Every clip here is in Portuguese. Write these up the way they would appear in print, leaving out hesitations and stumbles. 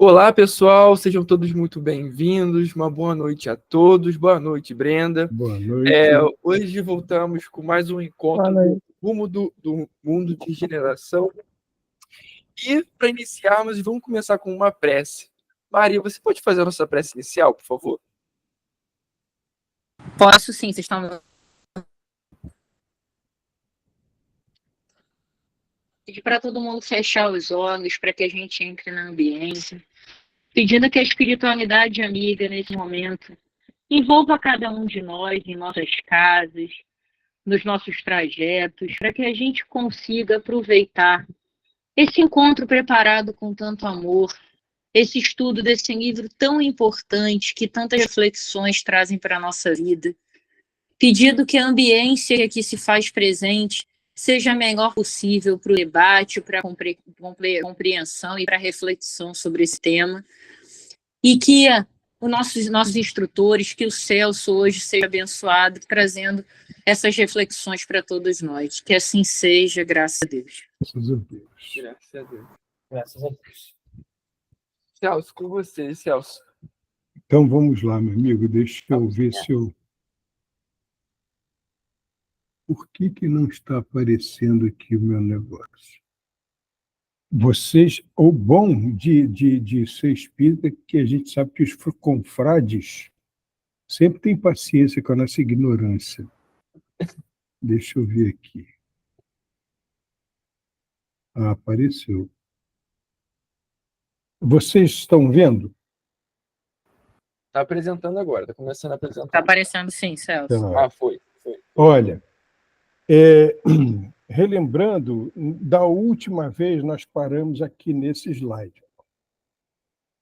Olá, pessoal, sejam todos muito bem-vindos. Uma boa noite a todos. Boa noite, Brenda. Boa noite. Hoje voltamos com mais um encontro do Rumo do Mundo de Regeneração. E, para iniciarmos, vamos começar com uma prece. Maria, você pode fazer a nossa prece inicial, por favor? Posso sim, vocês estão... Pedir para todo mundo fechar os olhos para que a gente entre no ambiente, pedindo que a espiritualidade amiga, nesse momento, envolva cada um de nós em nossas casas, nos nossos trajetos, para que a gente consiga aproveitar esse encontro preparado com tanto amor, esse estudo desse livro tão importante que tantas reflexões trazem para a nossa vida. Pedindo que a ambiência que se faz presente seja a melhor possível para o debate, para a compreensão e para a reflexão sobre esse tema. E que os nossos instrutores, que o Celso hoje seja abençoado, trazendo essas reflexões para todos nós. Que assim seja, graças a Deus. Graças a Deus. Graças a Deus. Graças a Deus. Celso, com você, Celso. Então vamos lá, meu amigo, deixa eu ver se eu... Por que não está aparecendo aqui o meu negócio? Vocês, o bom de ser espírita é que a gente sabe que os confrades sempre têm paciência com a nossa ignorância. Deixa eu ver aqui. Ah, apareceu. Vocês estão vendo? Está apresentando agora, está começando a apresentar. Está aparecendo sim, Celso. Tá. Ah, foi. Olha, relembrando, da última vez nós paramos aqui nesse slide.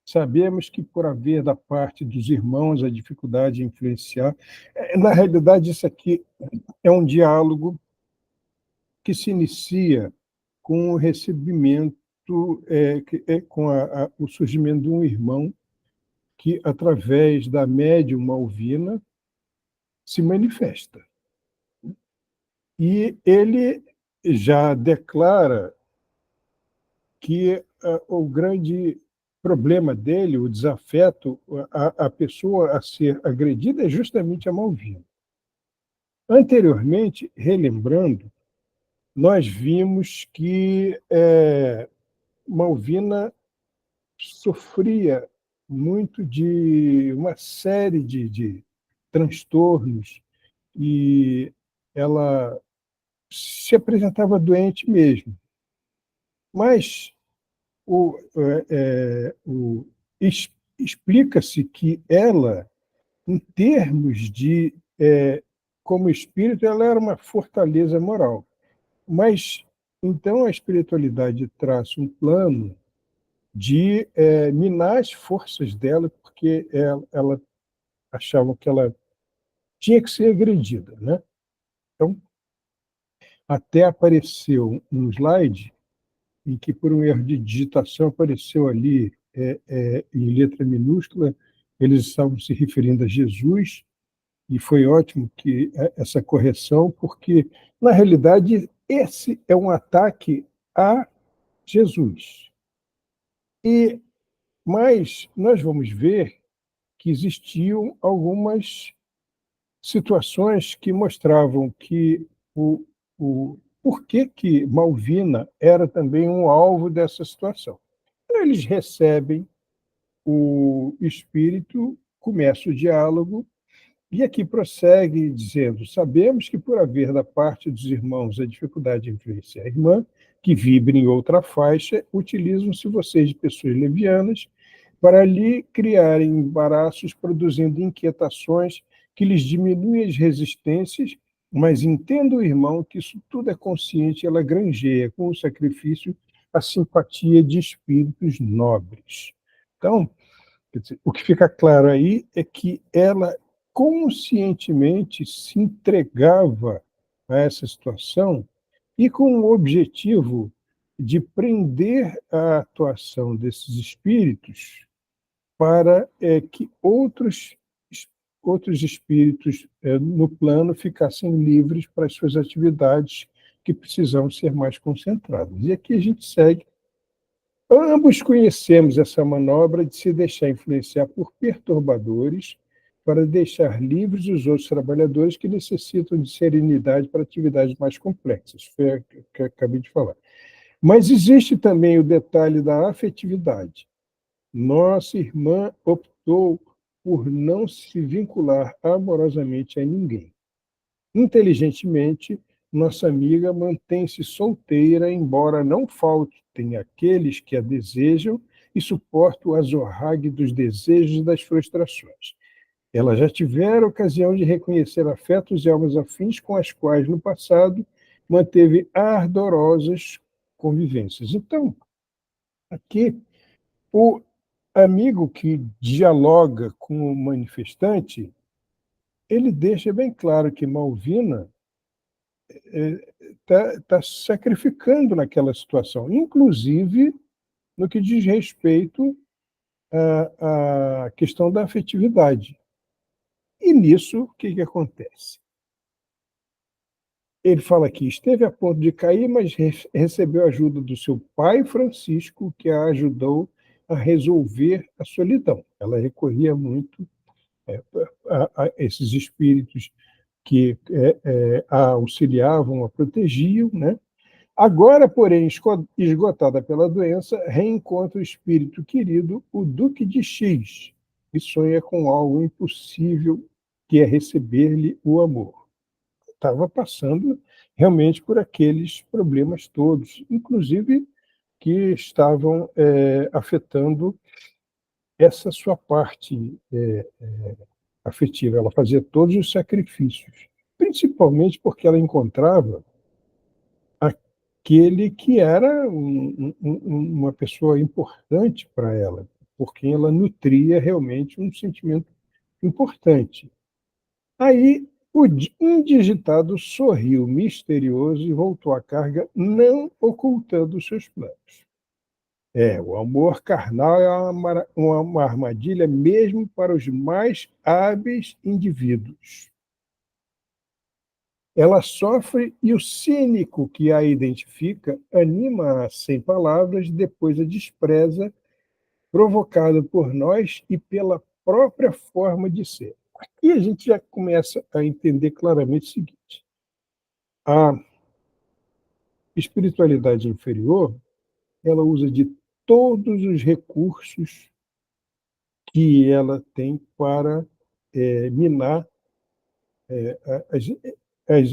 Sabemos que, por haver da parte dos irmãos a dificuldade de influenciar, na realidade, isso aqui é um diálogo que se inicia com o recebimento, com o surgimento de um irmão que, através da médium Malvina, se manifesta. E ele já declara que o grande problema dele, o desafeto, a pessoa a ser agredida é justamente a Malvina. Anteriormente, relembrando, nós vimos que Malvina sofria muito de uma série de transtornos e ela se apresentava doente mesmo. Mas explica-se que ela, em termos de, como espírito, ela era uma fortaleza moral. Mas, então, a espiritualidade traça um plano de minar as forças dela, porque ela achava que ela tinha que ser agredida, né? Então, até apareceu um slide em que, por um erro de digitação, apareceu ali, em letra minúscula, eles estavam se referindo a Jesus, e foi ótimo que essa correção, porque, na realidade, esse é um ataque a Jesus. Mas nós vamos ver que existiam algumas situações que mostravam que por que Malvina era também um alvo dessa situação. Então, eles recebem o espírito, começa o diálogo, e aqui prossegue dizendo: sabemos que, por haver da parte dos irmãos a dificuldade de influenciar a irmã, que vibra em outra faixa, utilizam-se vocês de pessoas levianas para lhe criarem embaraços, produzindo inquietações que lhes diminuem as resistências, mas entenda o irmão que isso tudo é consciente, ela granjeia com o sacrifício a simpatia de espíritos nobres. Então, quer dizer, o que fica claro aí é que ela conscientemente se entregava a essa situação e com o objetivo de prender a atuação desses espíritos para que outros espíritos no plano ficassem livres para as suas atividades que precisam ser mais concentradas. E aqui a gente segue Ambos conhecemos essa manobra de se deixar influenciar por perturbadores para deixar livres os outros trabalhadores que necessitam de serenidade para atividades mais complexas. Foi o que eu acabei de falar. Mas existe também o detalhe da afetividade. Nossa irmã optou por não se vincular amorosamente a ninguém. Inteligentemente, nossa amiga mantém-se solteira, embora não faltem aqueles que a desejam e suportam o azorrague dos desejos e das frustrações. Ela já tivera ocasião de reconhecer afetos e almas afins com as quais, no passado, manteve ardorosas convivências. Então, aqui, o amigo que dialoga com o manifestante, ele deixa bem claro que Malvina está sacrificando naquela situação, inclusive no que diz respeito à questão da afetividade. E nisso, o que acontece? Ele fala que esteve a ponto de cair, mas recebeu a ajuda do seu pai Francisco, que a ajudou a resolver a solidão. Ela recorria muito a esses espíritos que a auxiliavam, a protegiam, né? Agora, porém, esgotada pela doença, reencontra o espírito querido, o Duque de X, e sonha com algo impossível, que é receber-lhe o amor. Estava passando realmente por aqueles problemas todos, inclusive que estavam afetando essa sua parte afetiva. Ela fazia todos os sacrifícios, principalmente porque ela encontrava aquele que era uma pessoa importante para ela, por quem ela nutria realmente um sentimento importante. Aí o indigitado sorriu misterioso e voltou à carga, não ocultando os seus planos. O amor carnal é uma armadilha mesmo para os mais hábeis indivíduos. Ela sofre e o cínico que a identifica anima-a sem palavras, depois a despreza, provocado por nós e pela própria forma de ser. Aqui a gente já começa a entender claramente o seguinte: a espiritualidade inferior, ela usa de todos os recursos que ela tem para minar as, as,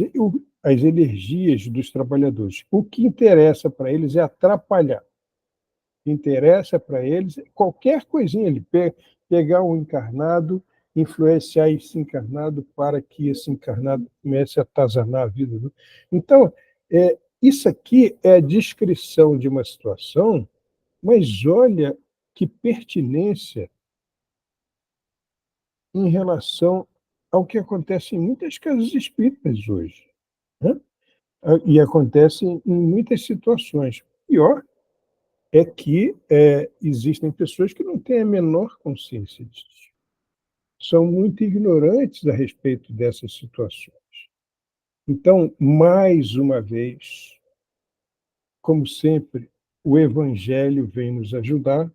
as energias dos trabalhadores. O que interessa para eles é atrapalhar. O que interessa para eles é qualquer coisinha ali, pegar um encarnado, influenciar esse encarnado para que esse encarnado comece a atazanar a vida. Então, isso aqui é a descrição de uma situação, mas olha que pertinência em relação ao que acontece em muitas casas espíritas hoje, né? E acontece em muitas situações. Pior é que existem pessoas que não têm a menor consciência disso. São muito ignorantes a respeito dessas situações. Então, mais uma vez, como sempre, o Evangelho vem nos ajudar,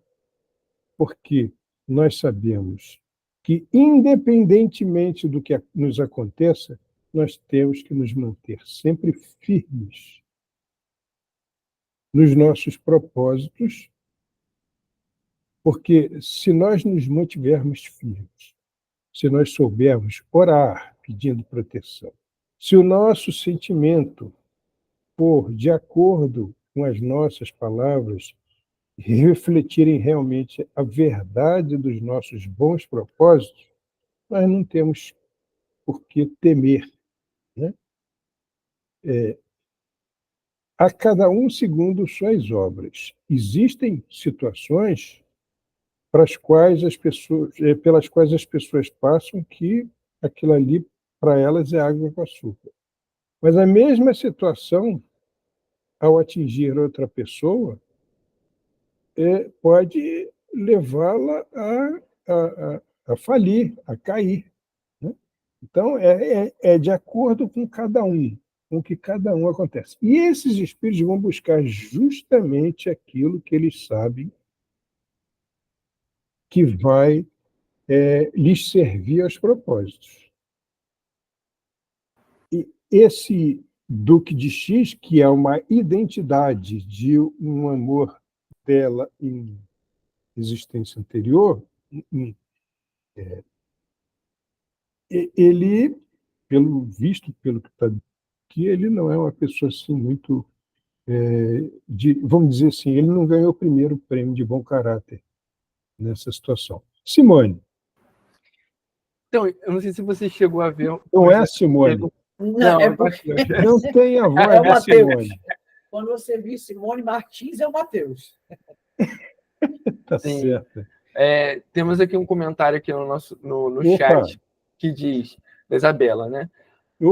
porque nós sabemos que, independentemente do que nos aconteça, nós temos que nos manter sempre firmes nos nossos propósitos, porque se nós nos mantivermos firmes, se nós soubermos orar pedindo proteção, se o nosso sentimento for de acordo com as nossas palavras, refletirem realmente a verdade dos nossos bons propósitos, nós não temos por que temer, né? A cada um segundo suas obras. Existem situações pelas quais as pessoas passam que aquilo ali, para elas, é água com açúcar. Mas a mesma situação, ao atingir outra pessoa, pode levá-la a falir, a cair, né? Então, é de acordo com cada um, com que cada um acontece. E esses espíritos vão buscar justamente aquilo que eles sabem que vai lhes servir aos propósitos. E esse Duque de X, que é uma identidade de um amor dela em existência anterior, ele, pelo visto, pelo que está aqui, ele não é uma pessoa assim muito, vamos dizer assim, ele não ganhou o primeiro prêmio de bom caráter nessa situação. Simone. Então, eu não sei se você chegou a ver. Não é Simone. Não, é porque... não tem a voz de Simone. Quando você viu Simone Martins, é o Matheus. Tá certo. Temos aqui um comentário aqui no chat que diz, da Isabela, né?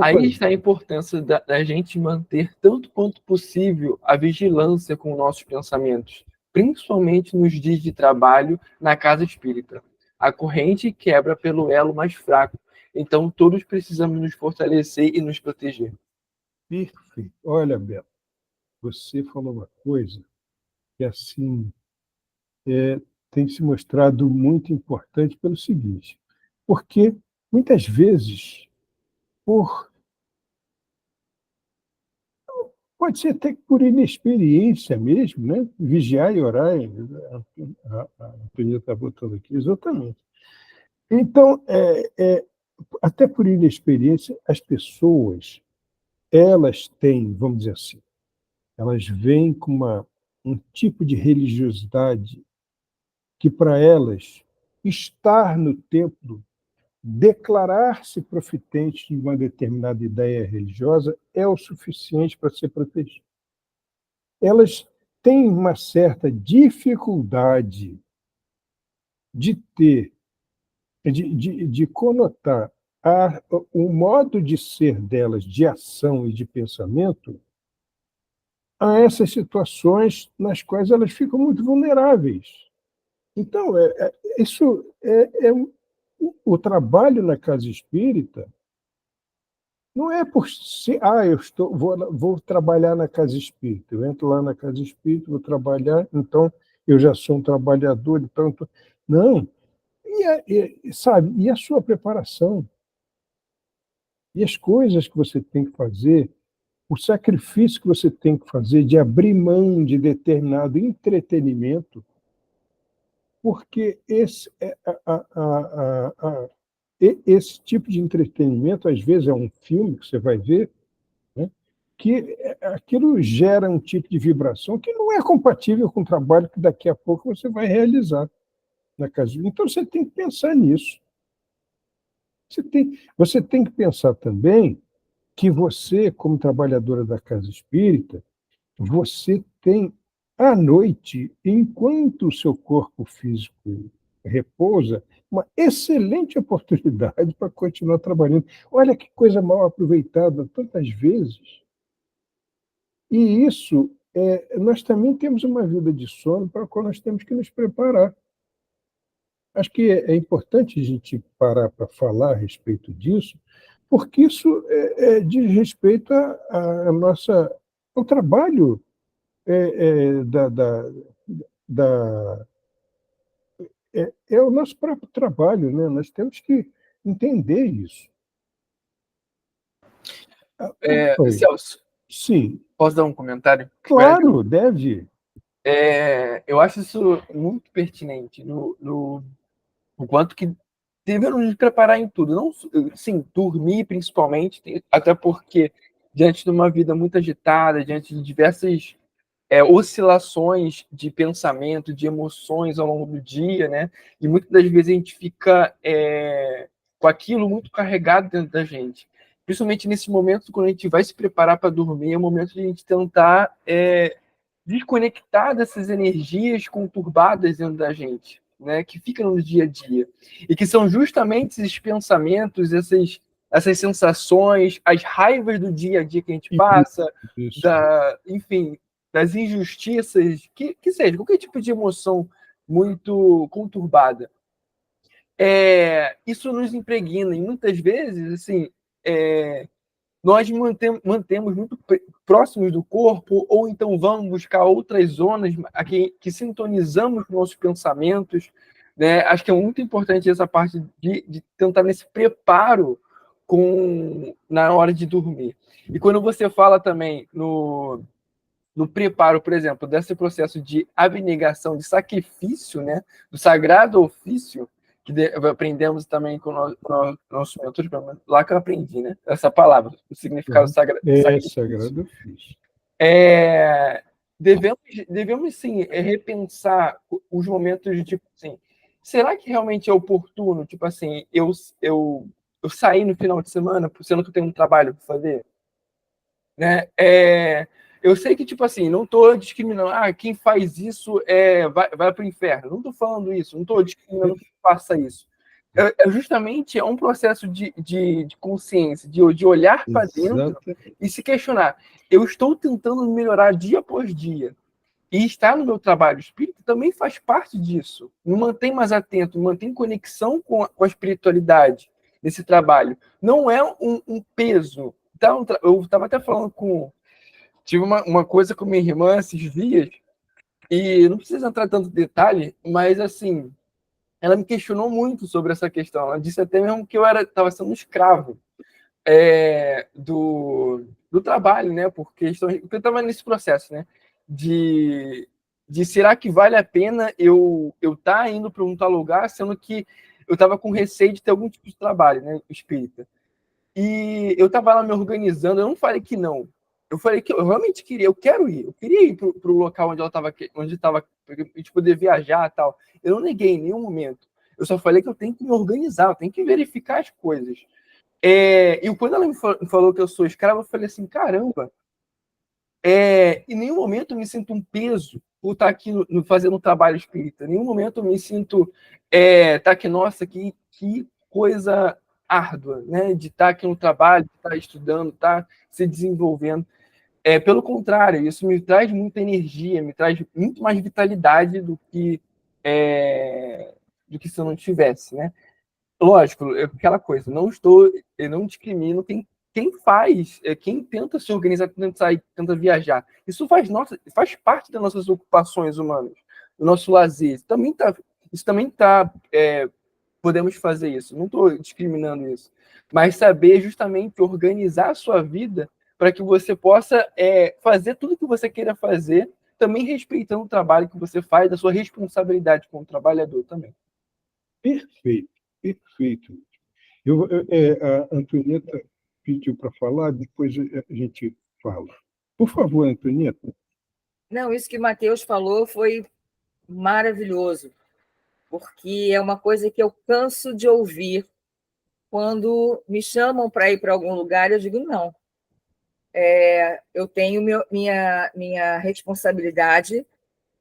Aí está a importância da gente manter tanto quanto possível a vigilância com nossos pensamentos, principalmente nos dias de trabalho na casa espírita. A corrente quebra pelo elo mais fraco, então todos precisamos nos fortalecer e nos proteger. Perfeito. Olha, Beto, você falou uma coisa que, assim, tem se mostrado muito importante pelo seguinte, porque muitas vezes, pode ser até por inexperiência mesmo, né? Vigiar e orar, a Antônia está botando aqui, exatamente. Então, até por inexperiência, as pessoas, elas têm, vamos dizer assim, elas vêm com um tipo de religiosidade que, para elas, estar no templo, declarar-se profitente de uma determinada ideia religiosa é o suficiente para ser protegido. Elas têm uma certa dificuldade de conotar o modo de ser delas, de ação e de pensamento, a essas situações nas quais elas ficam muito vulneráveis. Então, o trabalho na casa espírita não é por ser, vou trabalhar na casa espírita, eu entro lá na casa espírita, vou trabalhar, então eu já sou um trabalhador, então não. Sabe, e a sua preparação? E as coisas que você tem que fazer, o sacrifício que você tem que fazer de abrir mão de determinado entretenimento, porque esse tipo de entretenimento, às vezes, é um filme que você vai ver, né, que aquilo gera um tipo de vibração que não é compatível com o trabalho que daqui a pouco você vai realizar na casa. Então, você tem que pensar nisso. Você tem que pensar também que você, como trabalhadora da casa espírita, você tem, à noite, enquanto o seu corpo físico repousa, uma excelente oportunidade para continuar trabalhando. Olha que coisa mal aproveitada tantas vezes. E isso, nós também temos uma vida de sono para a qual nós temos que nos preparar. Acho que é importante a gente parar para falar a respeito disso, porque isso diz respeito ao trabalho é o nosso próprio trabalho, né? Nós temos que entender isso. Celso, sim. Posso dar um comentário? Claro, deve. Eu acho isso muito pertinente, no quanto que devemos nos preparar em tudo. Não, sim, dormir principalmente, até porque diante de uma vida muito agitada, diante de diversas oscilações de pensamento, de emoções ao longo do dia, né? E muitas das vezes a gente fica com aquilo muito carregado dentro da gente. Principalmente nesse momento, quando a gente vai se preparar para dormir, é o momento de a gente tentar desconectar dessas energias conturbadas dentro da gente, né? Que ficam no dia a dia. E que são justamente esses pensamentos, essas sensações, as raivas do dia a dia que a gente passa, enfim, das injustiças, que seja, qualquer tipo de emoção muito conturbada. Isso nos impregna, e muitas vezes, assim, nós mantemos muito próximos do corpo, ou então vamos buscar outras zonas que sintonizamos com nossos pensamentos, né? Acho que é muito importante essa parte de tentar nesse preparo na hora de dormir. E quando você fala também no preparo, por exemplo, desse processo de abnegação, de sacrifício, né, do sagrado ofício, que aprendemos também com o nosso mentor, lá que eu aprendi, né, essa palavra, o significado sagrado ofício. Devemos sim, repensar os momentos de tipo assim, será que realmente é oportuno, tipo assim, eu sair no final de semana, sendo que eu tenho um trabalho para fazer? Né? Eu sei que, tipo assim, não estou discriminando, quem faz isso vai para o inferno. Não estou falando isso, não estou discriminando quem faça isso. Justamente um processo de consciência, de olhar para dentro e se questionar. Eu estou tentando melhorar dia após dia. E estar no meu trabalho espírita também faz parte disso. Me mantém mais atento, me mantém em conexão com a espiritualidade nesse trabalho. Não é um peso. Eu estava até falando tive uma coisa com minha irmã esses dias, e não precisa entrar tanto em detalhe, mas assim, ela me questionou muito sobre essa questão. Ela disse até mesmo que eu estava sendo um escravo do trabalho, né? Porque eu estava nesse processo, né? De será que vale a pena eu estar indo para um tal lugar, sendo que eu estava com receio de ter algum tipo de trabalho, né? Espírita. E eu estava lá me organizando, eu não falei que não. Eu falei que eu realmente queria, eu queria ir para o local onde estava, a gente poder viajar e tal. Eu não neguei em nenhum momento. Eu só falei que eu tenho que me organizar, eu tenho que verificar as coisas. E quando ela me falou que eu sou escravo, eu falei assim, caramba, em nenhum momento eu me sinto um peso por estar aqui fazendo um trabalho espírita. Em nenhum momento eu me sinto, tá aqui, nossa, que coisa árdua, né? De estar aqui no trabalho, de estar estudando, estar se desenvolvendo. Pelo contrário, isso me traz muita energia, me traz muito mais vitalidade do que se eu não tivesse, né? Lógico, é aquela coisa, eu não discrimino quem faz, quem tenta se organizar, tenta sair, tenta viajar. Isso faz parte das nossas ocupações humanas, do nosso lazer. Isso também tá, podemos fazer isso. Não estou discriminando isso, mas saber justamente organizar a sua vida para que você possa fazer tudo que você queira fazer, também respeitando o trabalho que você faz, a sua responsabilidade como trabalhador também. Perfeito, perfeito. A Antonieta pediu para falar, depois a gente fala. Por favor, Antonieta. Não, isso que o Matheus falou foi maravilhoso, porque é uma coisa que eu canso de ouvir quando me chamam para ir para algum lugar, eu digo não. Eu tenho minha responsabilidade,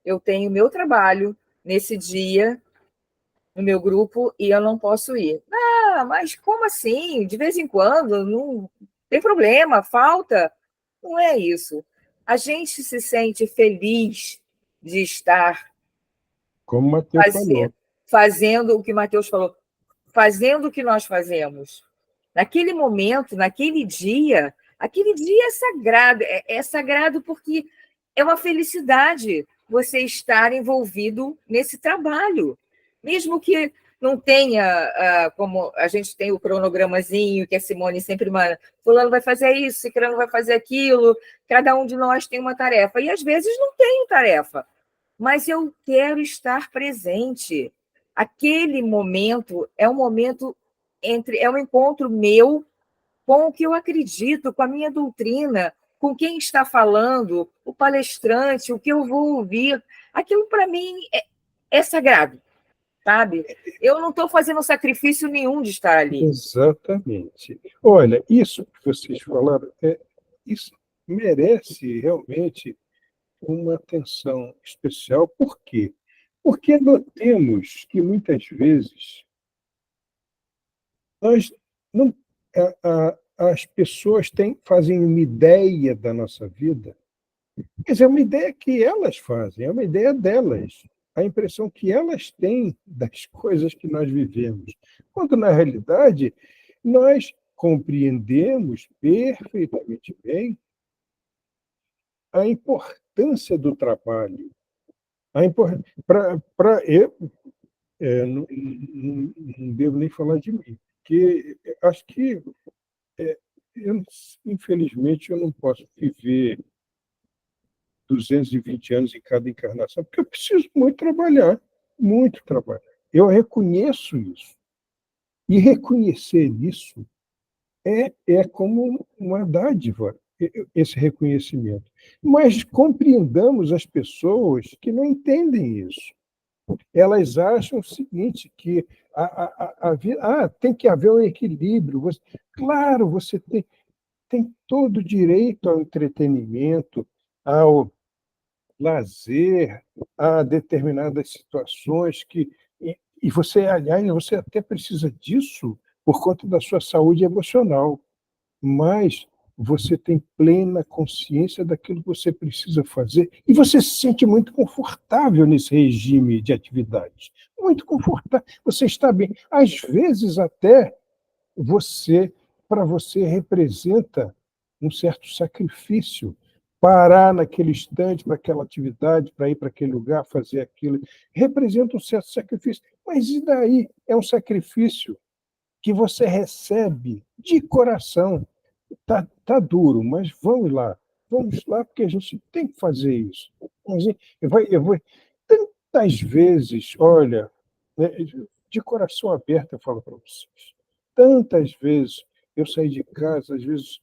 eu tenho meu trabalho nesse dia, no meu grupo, e eu não posso ir. Mas como assim? De vez em quando, não tem problema, falta. Não é isso. A gente se sente feliz de estar como o Matheus falou, fazendo o que o Matheus falou, fazendo o que nós fazemos. Naquele momento, naquele dia é sagrado porque é uma felicidade você estar envolvido nesse trabalho. Mesmo que não tenha, como a gente tem o cronogramazinho, que a Simone sempre manda, fulano vai fazer isso, ciclano vai fazer aquilo, cada um de nós tem uma tarefa. E às vezes não tem tarefa, mas eu quero estar presente. Aquele momento é um momento é um encontro meu com o que eu acredito, com a minha doutrina, com quem está falando, o palestrante, o que eu vou ouvir. Aquilo, para mim, é sagrado, sabe? Eu não estou fazendo sacrifício nenhum de estar ali. Exatamente. Olha, isso que vocês falaram, isso merece realmente uma atenção especial. Por quê? Porque notemos que, muitas vezes, nós não, as pessoas fazem uma ideia da nossa vida, quer dizer, é uma ideia que elas fazem, é uma ideia delas, a impressão que elas têm das coisas que nós vivemos, quando, na realidade, nós compreendemos perfeitamente bem a importância do trabalho. Eu não devo nem falar de mim, porque acho que, infelizmente, eu não posso viver 220 anos em cada encarnação, porque eu preciso muito trabalhar, muito trabalhar. Eu reconheço isso. E reconhecer isso é como uma dádiva, esse reconhecimento. Mas compreendamos as pessoas que não entendem isso. Elas acham o seguinte, que tem que haver um equilíbrio. Claro, você tem todo o direito ao entretenimento, ao lazer, a determinadas situações e você, aliás, você até precisa disso por conta da sua saúde emocional, mas você tem plena consciência daquilo que você precisa fazer e você se sente muito confortável nesse regime de atividades. Muito confortável. Você está bem. Às vezes, até, para você, representa um certo sacrifício. Parar naquele instante para aquela atividade, para ir para aquele lugar, fazer aquilo, representa um certo sacrifício. Mas e daí? É um sacrifício que você recebe de coração. Tá duro, mas vamos lá porque a gente tem que fazer isso. Eu vou tantas vezes, olha, né, de coração aberto eu falo para vocês, tantas vezes eu saí de casa, às vezes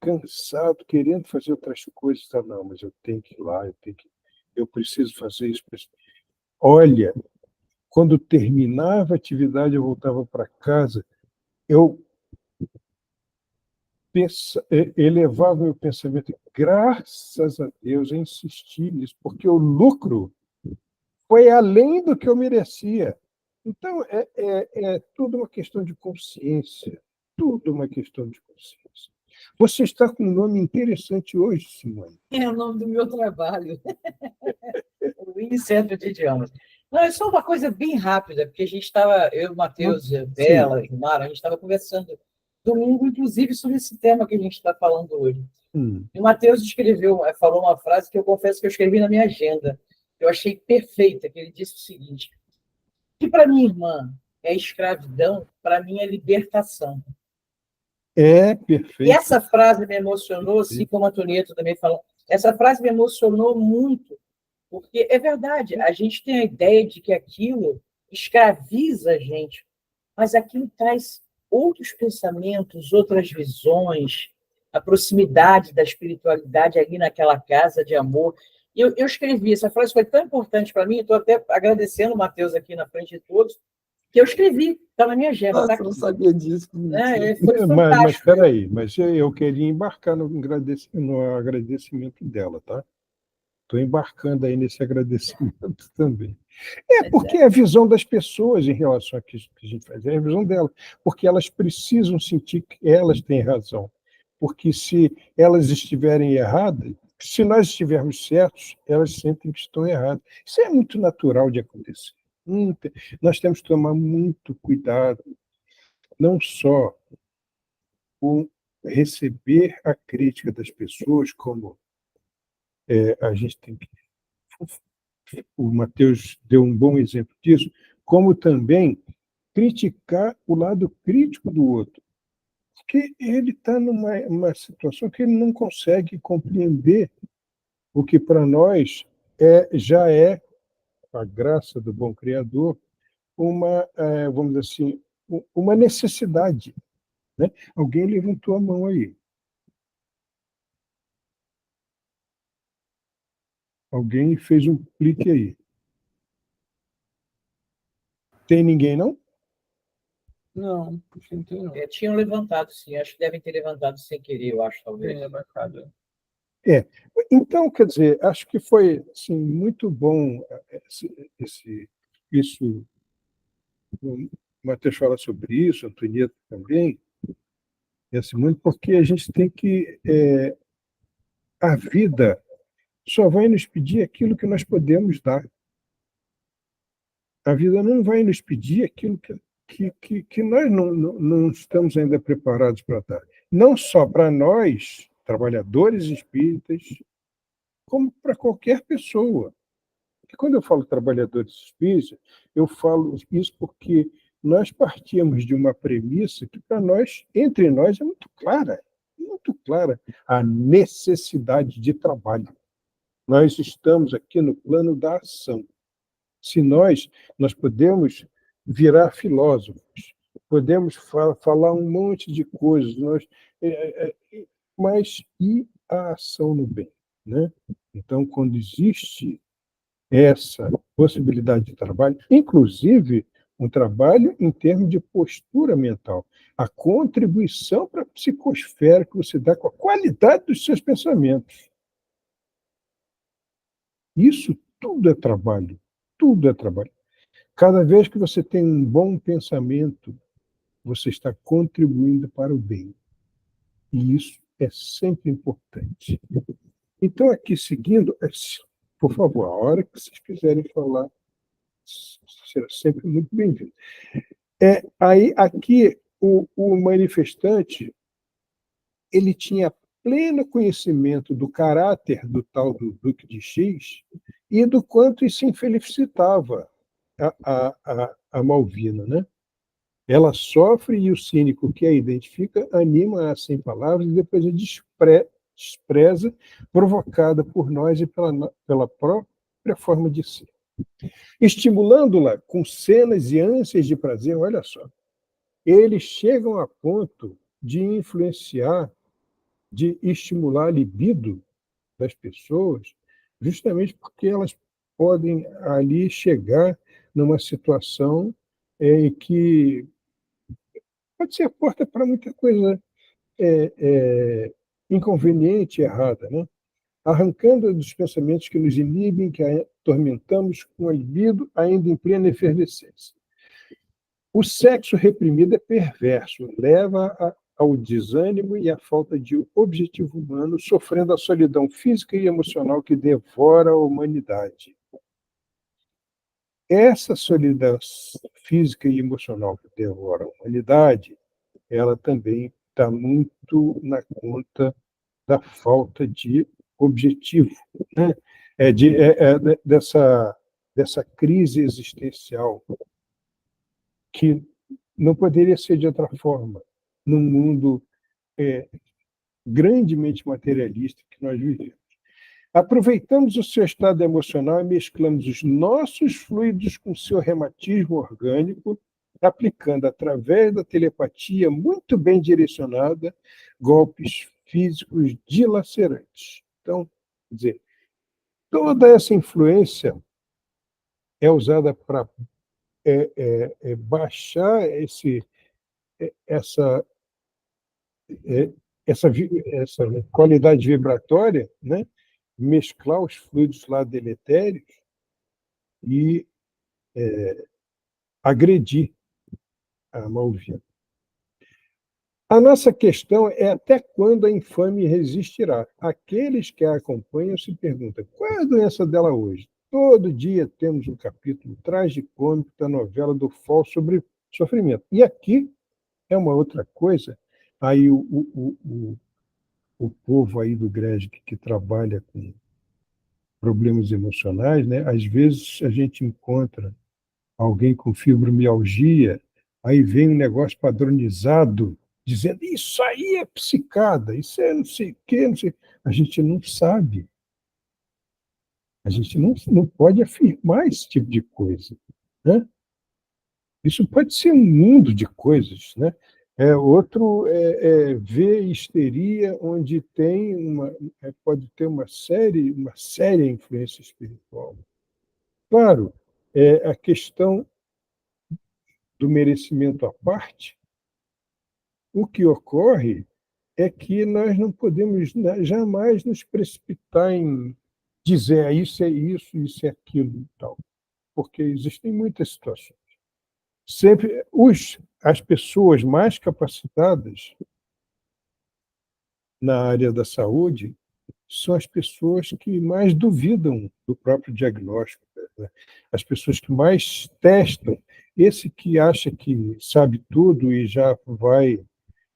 cansado, querendo fazer outras coisas, tá? Não, mas eu tenho que ir lá, eu preciso fazer isso. Olha, quando terminava a atividade, eu voltava para casa, eu elevava meu pensamento, graças a Deus, eu insisti nisso, porque o lucro foi além do que eu merecia. Então, é tudo uma questão de consciência, tudo uma questão de consciência. Você está com um nome interessante hoje, Simone. É o nome do meu trabalho. O Centro de Idiomas. Não, é só uma coisa bem rápida, porque a gente estava, eu, Matheus, Bela, Mara, a gente estava conversando domingo, inclusive, sobre esse tema que a gente está falando hoje. E o Matheus falou uma frase que eu confesso que eu escrevi na minha agenda. Eu achei perfeita, que ele disse o seguinte: que para minha irmã é escravidão, para mim é libertação. É perfeito. E essa frase me emocionou, assim como a Antonieta também falou. Essa frase me emocionou muito, porque é verdade, a gente tem a ideia de que aquilo escraviza a gente, mas aquilo traz outros pensamentos, outras visões, a proximidade da espiritualidade ali naquela casa de amor. Eu escrevi, essa frase foi tão importante para mim, estou até agradecendo o Matheus aqui na frente de todos, que eu escrevi, está na minha agenda. Nossa, tá eu não sabia disso. Foi mas espera aí, mas eu queria embarcar no agradecimento dela, tá? Estou embarcando aí nesse agradecimento também. Porque é a visão das pessoas em relação a que a gente faz, é a visão delas, porque elas precisam sentir que elas têm razão. Porque se elas estiverem erradas, se nós estivermos certos, elas sentem que estão erradas. Isso é muito natural de acontecer. Nós temos que tomar muito cuidado, não só com receber a crítica das pessoas, como a gente tem que. O Matheus deu um bom exemplo disso, como também criticar o lado crítico do outro. Porque ele está numa situação que ele não consegue compreender o que para nós já é, a graça do bom Criador, vamos dizer assim, uma necessidade. Né? Alguém levantou a mão aí. Alguém fez um clique aí. Tem ninguém, não? Não, não tem não. Tinham levantado, sim. Acho que devem ter levantado sem querer, eu acho, talvez. Então, quer dizer, acho que foi assim, muito bom isso. O Matheus fala sobre isso, a Antonieta também, muito porque a gente tem que. A vida só vai nos pedir aquilo que nós podemos dar. A vida não vai nos pedir aquilo que que nós não estamos ainda preparados para dar. Não só para nós, trabalhadores espíritas, como para qualquer pessoa. E quando eu falo trabalhadores espíritas, eu falo isso porque nós partimos de uma premissa que, para nós, entre nós, é muito clara a necessidade de trabalho. Nós estamos aqui no plano da ação. Se nós podemos virar filósofos, podemos falar um monte de coisas, mas e a ação no bem, né? Então, quando existe essa possibilidade de trabalho, inclusive um trabalho em termos de postura mental, a contribuição para a psicosfera que você dá com a qualidade dos seus pensamentos. Isso tudo é trabalho, tudo é trabalho. Cada vez que você tem um bom pensamento, você está contribuindo para o bem. E isso é sempre importante. Então, aqui seguindo, por favor, a hora que vocês quiserem falar, será sempre muito bem-vindo. Aí, aqui, o manifestante, ele tinha pleno conhecimento do caráter do tal do Duque de X e do quanto isso infelicitava a Malvina, né? Ela sofre e o cínico que a identifica anima-a sem palavras e depois a despreza, provocada por nós e pela própria forma de ser. Estimulando-la com cenas e ânsias de prazer, olha só, eles chegam a ponto de influenciar, de estimular a libido das pessoas, justamente porque elas podem ali chegar numa situação em que pode ser a porta para muita coisa inconveniente e errada, né? Arrancando dos pensamentos que nos inibem, que atormentamos com a libido ainda em plena efervescência. O sexo reprimido é perverso, leva ao desânimo e à falta de objetivo humano, sofrendo a solidão física e emocional que devora a humanidade. Essa solidão física e emocional que devora a humanidade, ela também está muito na conta da falta de objetivo, né? Dessa crise existencial que não poderia ser de outra forma num mundo grandemente materialista que nós vivemos. Aproveitamos o seu estado emocional e mesclamos os nossos fluidos com seu reumatismo orgânico, aplicando, através da telepatia muito bem direcionada, golpes físicos dilacerantes. Então, quer dizer, toda essa influência é usada para baixar essa qualidade vibratória, né? Mesclar os fluidos lá deletérios e agredir a Malvina. A nossa questão é até quando a infame resistirá. Aqueles que a acompanham se perguntam, qual é a doença dela hoje? Todo dia temos um capítulo tragicômico da novela do Fall sobre sofrimento. E aqui é uma outra coisa. Aí o povo aí do GRESG que trabalha com problemas emocionais, né? Às vezes a gente encontra alguém com fibromialgia, aí vem um negócio padronizado, dizendo isso aí é psicada, isso é não sei o quê, não sei. A gente não sabe. A gente não pode afirmar esse tipo de coisa, né? Isso pode ser um mundo de coisas, né? Outro vê histeria onde pode ter uma séria influência espiritual. Claro, a questão do merecimento à parte, o que ocorre é que nós não podemos jamais nos precipitar em dizer isso é isso, isso é aquilo e tal, porque existem muitas situações. Sempre as pessoas mais capacitadas na área da saúde são as pessoas que mais duvidam do próprio diagnóstico, né? As pessoas que mais testam esse que acha que sabe tudo e já vai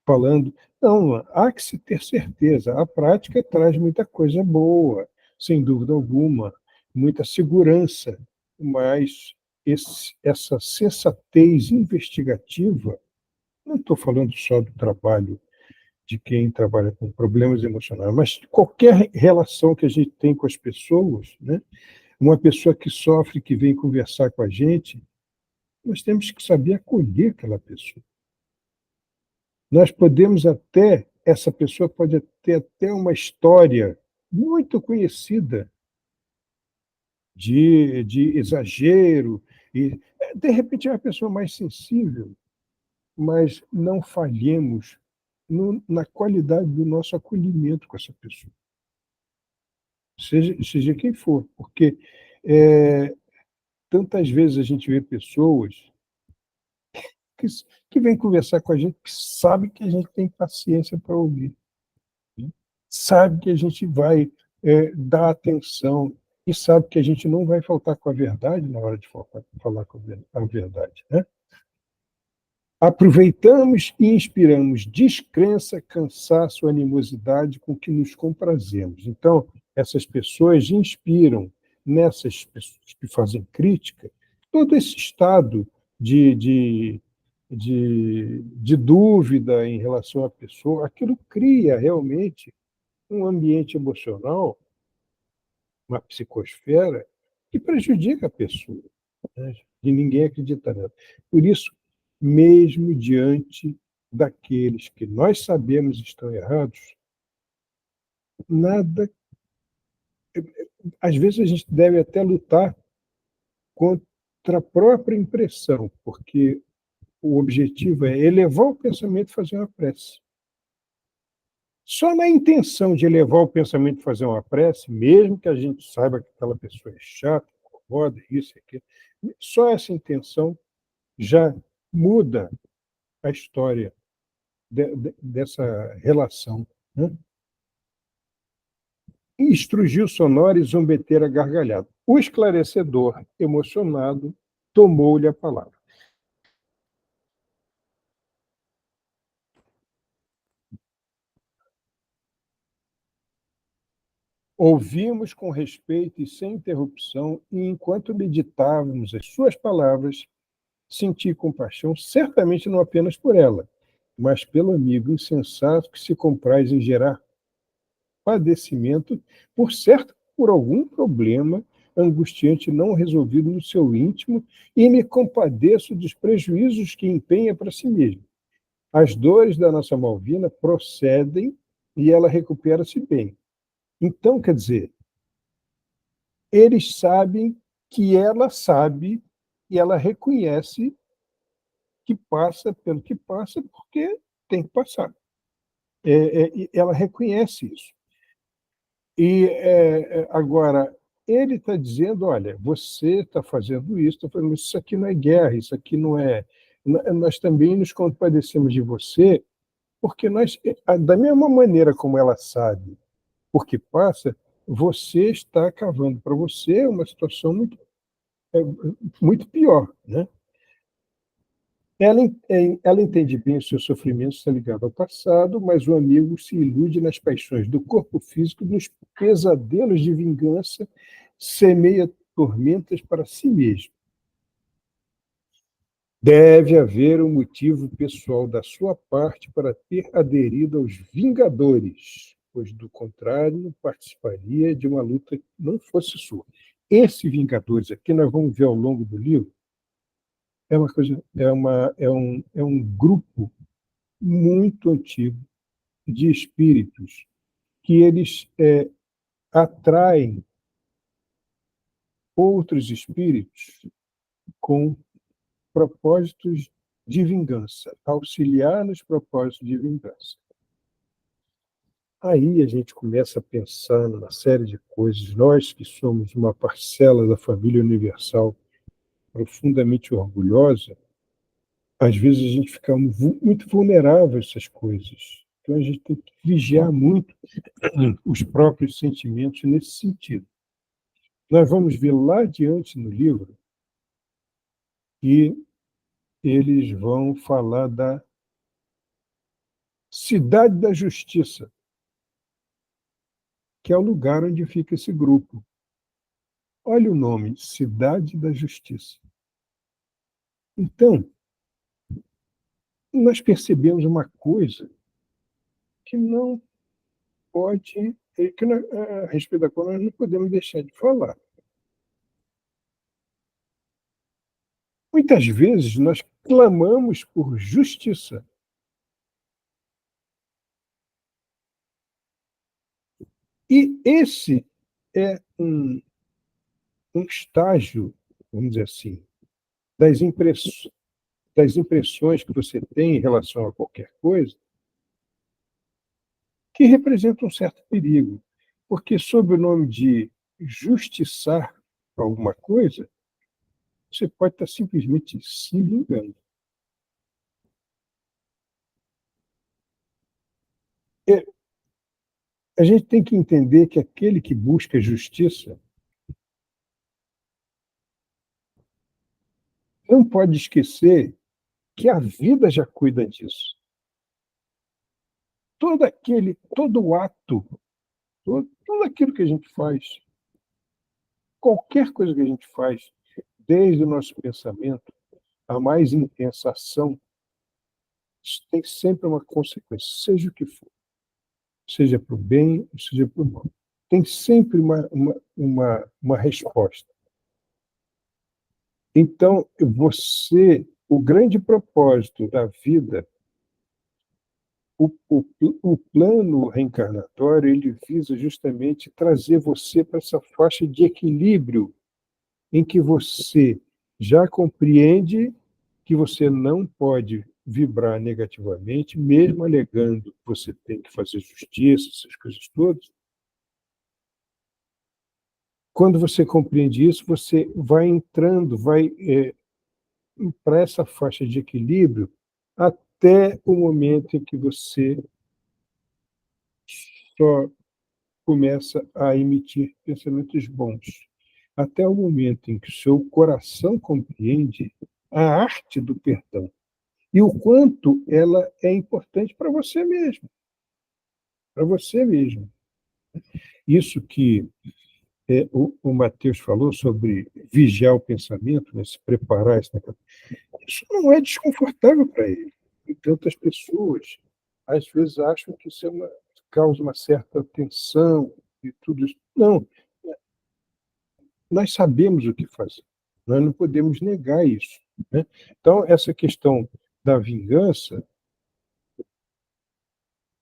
falando. Não, há que se ter certeza. A prática traz muita coisa boa, sem dúvida alguma, muita segurança, mas essa sensatez investigativa, não estou falando só do trabalho de quem trabalha com problemas emocionais, mas qualquer relação que a gente tem com as pessoas, né? Uma pessoa que sofre, que vem conversar com a gente, nós temos que saber acolher aquela pessoa. Nós podemos até, essa pessoa pode ter até uma história muito conhecida de exagero, e de repente é uma pessoa mais sensível, mas não falhemos na qualidade do nosso acolhimento com essa pessoa, seja quem for, porque tantas vezes a gente vê pessoas que, que vêm conversar com a gente, que sabe que a gente tem paciência para ouvir, né? Sabe que a gente vai dar atenção e sabe que a gente não vai faltar com a verdade na hora de falar com a verdade, né? Aproveitamos e inspiramos descrença, cansaço, animosidade com que nos comprazemos. Então, essas pessoas inspiram nessas pessoas que fazem crítica todo esse estado de dúvida em relação à pessoa. Aquilo cria realmente um ambiente emocional, uma psicosfera, que prejudica a pessoa, né? E ninguém acredita nela. Por isso, mesmo diante daqueles que nós sabemos estão errados, nada. Às vezes a gente deve até lutar contra a própria impressão, porque o objetivo é elevar o pensamento e fazer uma prece. Só na intenção de elevar o pensamento e fazer uma prece, mesmo que a gente saiba que aquela pessoa é chata, incomoda, isso e aquilo, só essa intenção já muda a história dessa relação, né? Estrugiu sonora e zombeteira gargalhada. O esclarecedor, emocionado, tomou-lhe a palavra. Ouvimos com respeito e sem interrupção, e enquanto meditávamos as suas palavras, senti compaixão, certamente não apenas por ela, mas pelo amigo insensato que se compraz em gerar padecimento, por certo, por algum problema angustiante não resolvido no seu íntimo, e me compadeço dos prejuízos que empenha para si mesmo. As dores da nossa Malvina procedem e ela recupera-se bem. Então, quer dizer, eles sabem que ela sabe e ela reconhece que passa pelo que passa porque tem que passar. Ela reconhece isso. E agora, ele está dizendo, olha, você está fazendo isso, está fazendo isso aqui não é guerra, isso aqui não é... Nós também nos compadecemos de você, porque nós, da mesma maneira como ela sabe por que passa, você está cavando para você uma situação muito pior, né? Ela entende bem o seu sofrimento, está ligado ao passado, mas o amigo se ilude nas paixões do corpo físico, nos pesadelos de vingança, semeia tormentas para si mesmo. Deve haver um motivo pessoal da sua parte para ter aderido aos Vingadores, pois, do contrário, participaria de uma luta que não fosse sua. Esse Vingadores aqui, nós vamos ver ao longo do livro, é um grupo muito antigo de espíritos que eles atraem outros espíritos com propósitos de vingança, auxiliar nos propósitos de vingança. Aí a gente começa a pensar numa série de coisas. Nós que somos uma parcela da família universal profundamente orgulhosa, às vezes a gente fica muito vulnerável a essas coisas. Então a gente tem que vigiar muito os próprios sentimentos nesse sentido. Nós vamos ver lá adiante no livro que eles vão falar da Cidade da Justiça, que é o lugar onde fica esse grupo. Olha o nome, Cidade da Justiça. Então, nós percebemos uma coisa que não pode, a respeito da qual nós não podemos deixar de falar. Muitas vezes nós clamamos por justiça. E esse é um estágio, vamos dizer assim, das impressões que você tem em relação a qualquer coisa, que representa um certo perigo. Porque, sob o nome de justiçar alguma coisa, você pode estar simplesmente se engano. A gente tem que entender que aquele que busca justiça não pode esquecer que a vida já cuida disso. Todo ato, tudo aquilo que a gente faz, qualquer coisa que a gente faz, desde o nosso pensamento, a mais intensa ação, tem sempre uma consequência, seja o que for. Seja para o bem, seja para o mal. Tem sempre uma resposta. Então, o grande propósito da vida, o plano reencarnatório, ele visa justamente trazer você para essa faixa de equilíbrio em que você já compreende que você não pode vibrar negativamente, mesmo alegando que você tem que fazer justiça, essas coisas todas. Quando você compreende isso, você vai entrando, para essa faixa de equilíbrio até o momento em que você só começa a emitir pensamentos bons. Até o momento em que o seu coração compreende a arte do perdão e o quanto ela é importante para você mesmo. Para você mesmo. Isso que o Matheus falou sobre vigiar o pensamento, né, se preparar, isso não é desconfortável para ele. E tantas pessoas, às vezes, acham que isso causa uma certa tensão e tudo isso. Não. Nós sabemos o que fazer. Nós não podemos negar isso. Né? Então, essa questão da vingança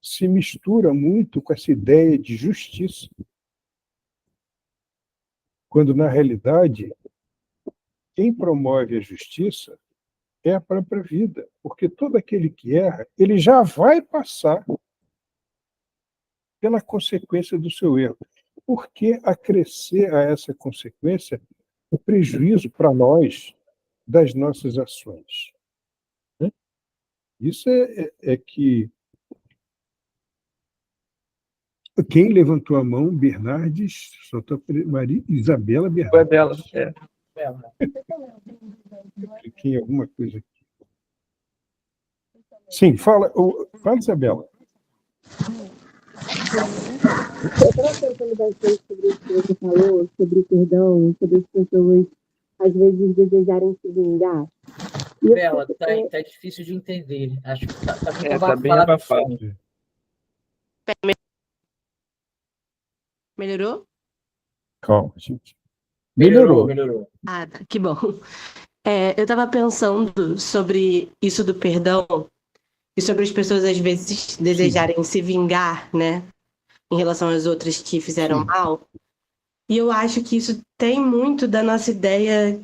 se mistura muito com essa ideia de justiça. Quando, na realidade, quem promove a justiça é a própria vida. Porque todo aquele que erra, ele já vai passar pela consequência do seu erro. Por que acrescer a essa consequência o prejuízo para nós das nossas ações? Né? Isso é que quem levantou a mão, Bernardes, Maria Isabela Bernardes. É dela, é. Cliquei em alguma coisa aqui. Sim, fala Isabela. Eu estava pensando bastante sobre isso que você falou, sobre o perdão, sobre as pessoas, às vezes, desejarem se vingar. Bela, tá difícil de entender. Acho que tá bem abafado. Melhorou? Calma, gente. Melhorou. Ah, tá, que bom. Eu estava pensando sobre isso do perdão e sobre as pessoas, às vezes, desejarem se vingar, né? Em relação às outras que fizeram mal. E eu acho que isso tem muito da nossa ideia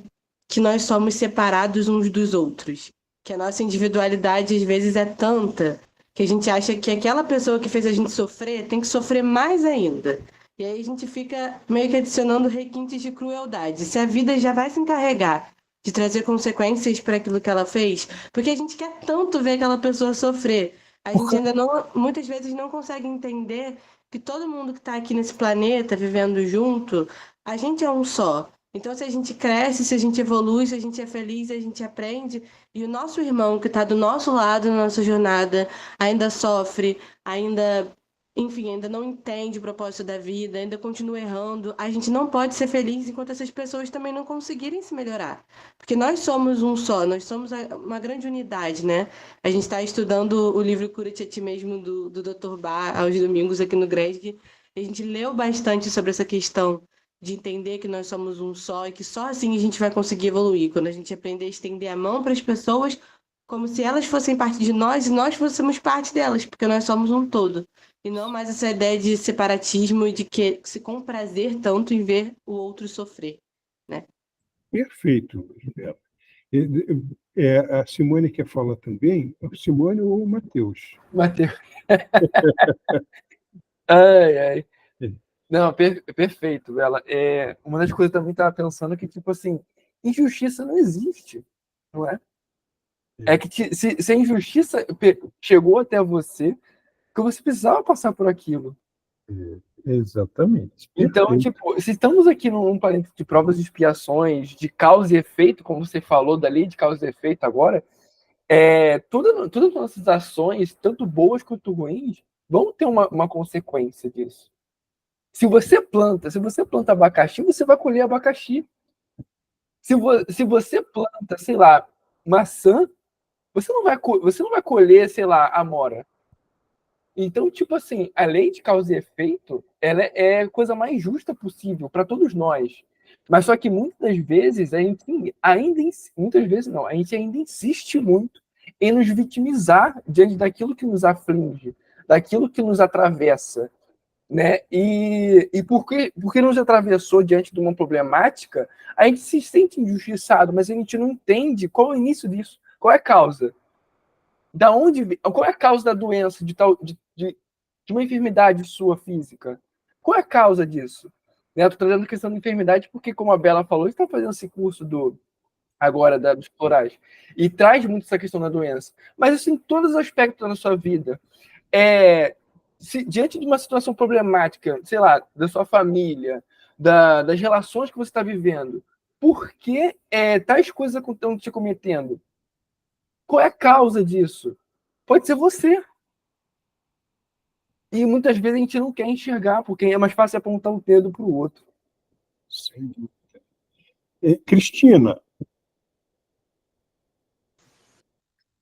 que nós somos separados uns dos outros. Que a nossa individualidade, às vezes, é tanta que a gente acha que aquela pessoa que fez a gente sofrer tem que sofrer mais ainda. E aí a gente fica meio que adicionando requintes de crueldade. Se a vida já vai se encarregar de trazer consequências para aquilo que ela fez, porque a gente quer tanto ver aquela pessoa sofrer. A gente ainda muitas vezes não consegue entender que todo mundo que está aqui nesse planeta, vivendo junto, a gente é um só. Então, se a gente cresce, se a gente evolui, se a gente é feliz, a gente aprende, e o nosso irmão que está do nosso lado na nossa jornada ainda sofre, ainda, enfim, ainda não entende o propósito da vida, ainda continua errando, a gente não pode ser feliz enquanto essas pessoas também não conseguirem se melhorar. Porque nós somos um só, nós somos uma grande unidade, né? A gente está estudando o livro Cura-te a Ti Mesmo, do Dr. Bach, aos domingos aqui no GRESG. A gente leu bastante sobre essa questão de entender que nós somos um só e que só assim a gente vai conseguir evoluir. Quando a gente aprender a estender a mão para as pessoas como se elas fossem parte de nós e nós fôssemos parte delas, porque nós somos um todo. E não mais essa ideia de separatismo e de que se comprazer tanto em ver o outro sofrer, né? Perfeito, Isabela. A Simone quer falar também, a Simone ou o Matheus? Mateus. Ai, ai. É. Não, perfeito, Bela. Uma das coisas que eu também estava pensando é que, tipo assim, injustiça não existe, não é? É que se a injustiça chegou até você, que você precisava passar por aquilo. Exatamente. Então, Perfeito. tipo, se estamos aqui num parênteses de provas e expiações, de causa e efeito, como você falou da lei de causa e efeito agora, todas as nossas ações, tanto boas quanto ruins, vão ter uma consequência disso. Se você planta abacaxi, você vai colher abacaxi. Se você planta, sei lá, maçã, você não vai colher, sei lá, amora. Então, tipo assim, a lei de causa e efeito, ela é a coisa mais justa possível para todos nós. Mas só que muitas vezes muitas vezes não, a gente ainda insiste muito em nos vitimizar diante daquilo que nos aflige, daquilo que nos atravessa, né? E porque nos atravessou diante de uma problemática, a gente se sente injustiçado, mas a gente não entende qual é o início disso, qual é a causa. Qual é a causa da doença, de uma enfermidade sua física? Qual é a causa disso? Né, eu estou trazendo a questão da enfermidade porque, como a Bela falou, está fazendo esse curso agora dos florais e traz muito essa questão da doença. Mas assim, todos os aspectos da sua vida. Diante de uma situação problemática, sei lá, da sua família, das relações que você está vivendo, por que tais coisas estão te cometendo? Qual é a causa disso? Pode ser você. E muitas vezes a gente não quer enxergar, porque é mais fácil apontar o dedo para o outro. Sem dúvida. Cristina.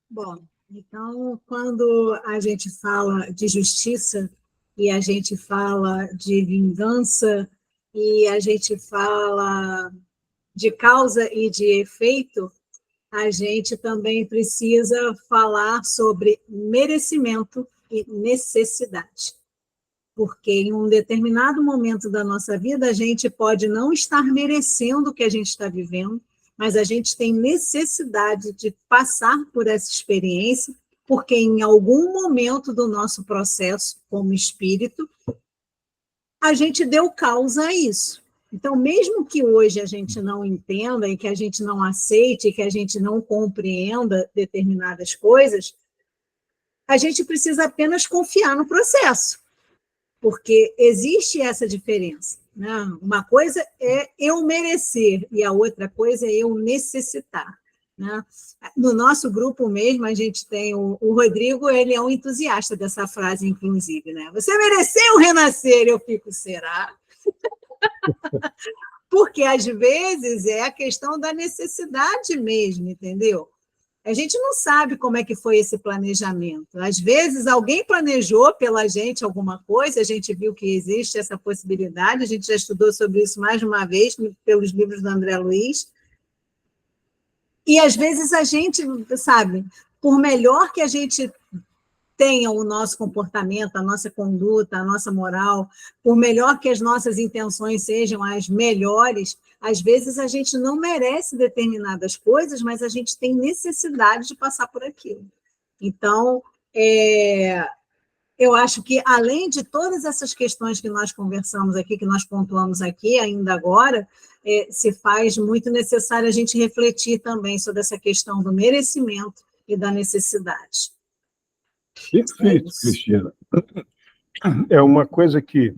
Bom, então, quando a gente fala de justiça e a gente fala de vingança e a gente fala de causa e de efeito, a gente também precisa falar sobre merecimento e necessidade. Porque em um determinado momento da nossa vida, a gente pode não estar merecendo o que a gente está vivendo, mas a gente tem necessidade de passar por essa experiência, porque em algum momento do nosso processo como espírito, a gente deu causa a isso. Então, mesmo que hoje a gente não entenda e que a gente não aceite, e que a gente não compreenda determinadas coisas, a gente precisa apenas confiar no processo, porque existe essa diferença, né? Uma coisa é eu merecer e a outra coisa é eu necessitar, né? No nosso grupo mesmo, a gente tem o Rodrigo, ele é um entusiasta dessa frase, inclusive, né? Você mereceu renascer, eu fico, será? Porque, às vezes, é a questão da necessidade mesmo, entendeu? A gente não sabe como é que foi esse planejamento. Às vezes, alguém planejou pela gente alguma coisa, a gente viu que existe essa possibilidade, a gente já estudou sobre isso mais de uma vez pelos livros do André Luiz. E, às vezes, a gente, sabe, por melhor que a gente tenha o nosso comportamento, a nossa conduta, a nossa moral, por melhor que as nossas intenções sejam as melhores, às vezes a gente não merece determinadas coisas, mas a gente tem necessidade de passar por aquilo. Então, eu acho que, além de todas essas questões que nós conversamos aqui, que nós pontuamos aqui ainda agora, se faz muito necessário a gente refletir também sobre essa questão do merecimento e da necessidade. Perfeito, Cristina. É uma coisa que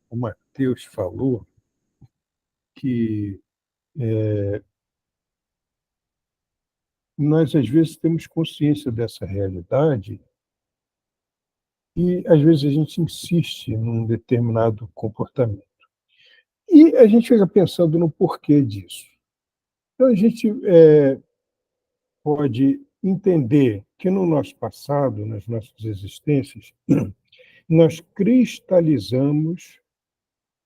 o Matheus falou, que nós, às vezes, temos consciência dessa realidade e, às vezes, a gente insiste num determinado comportamento. E a gente fica pensando no porquê disso. Então, a gente pode entender que no nosso passado, nas nossas existências, nós cristalizamos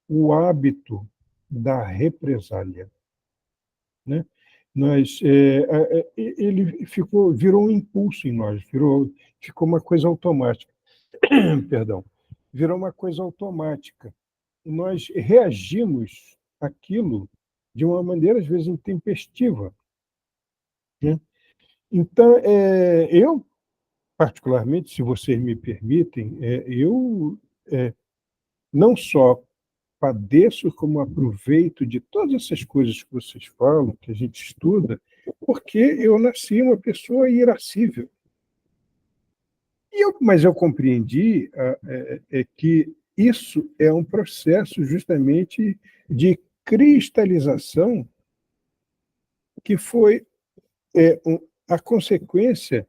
o hábito da represália, né? Ele virou um impulso em nós, ficou uma coisa automática. Perdão, virou uma coisa automática. Nós reagimos àquilo de uma maneira, às vezes, intempestiva, né? Então, eu, particularmente, se vocês me permitem, eu não só padeço, como aproveito de todas essas coisas que vocês falam, que a gente estuda, porque eu nasci uma pessoa irascível. Mas eu compreendi que isso é um processo justamente de cristalização que foi a consequência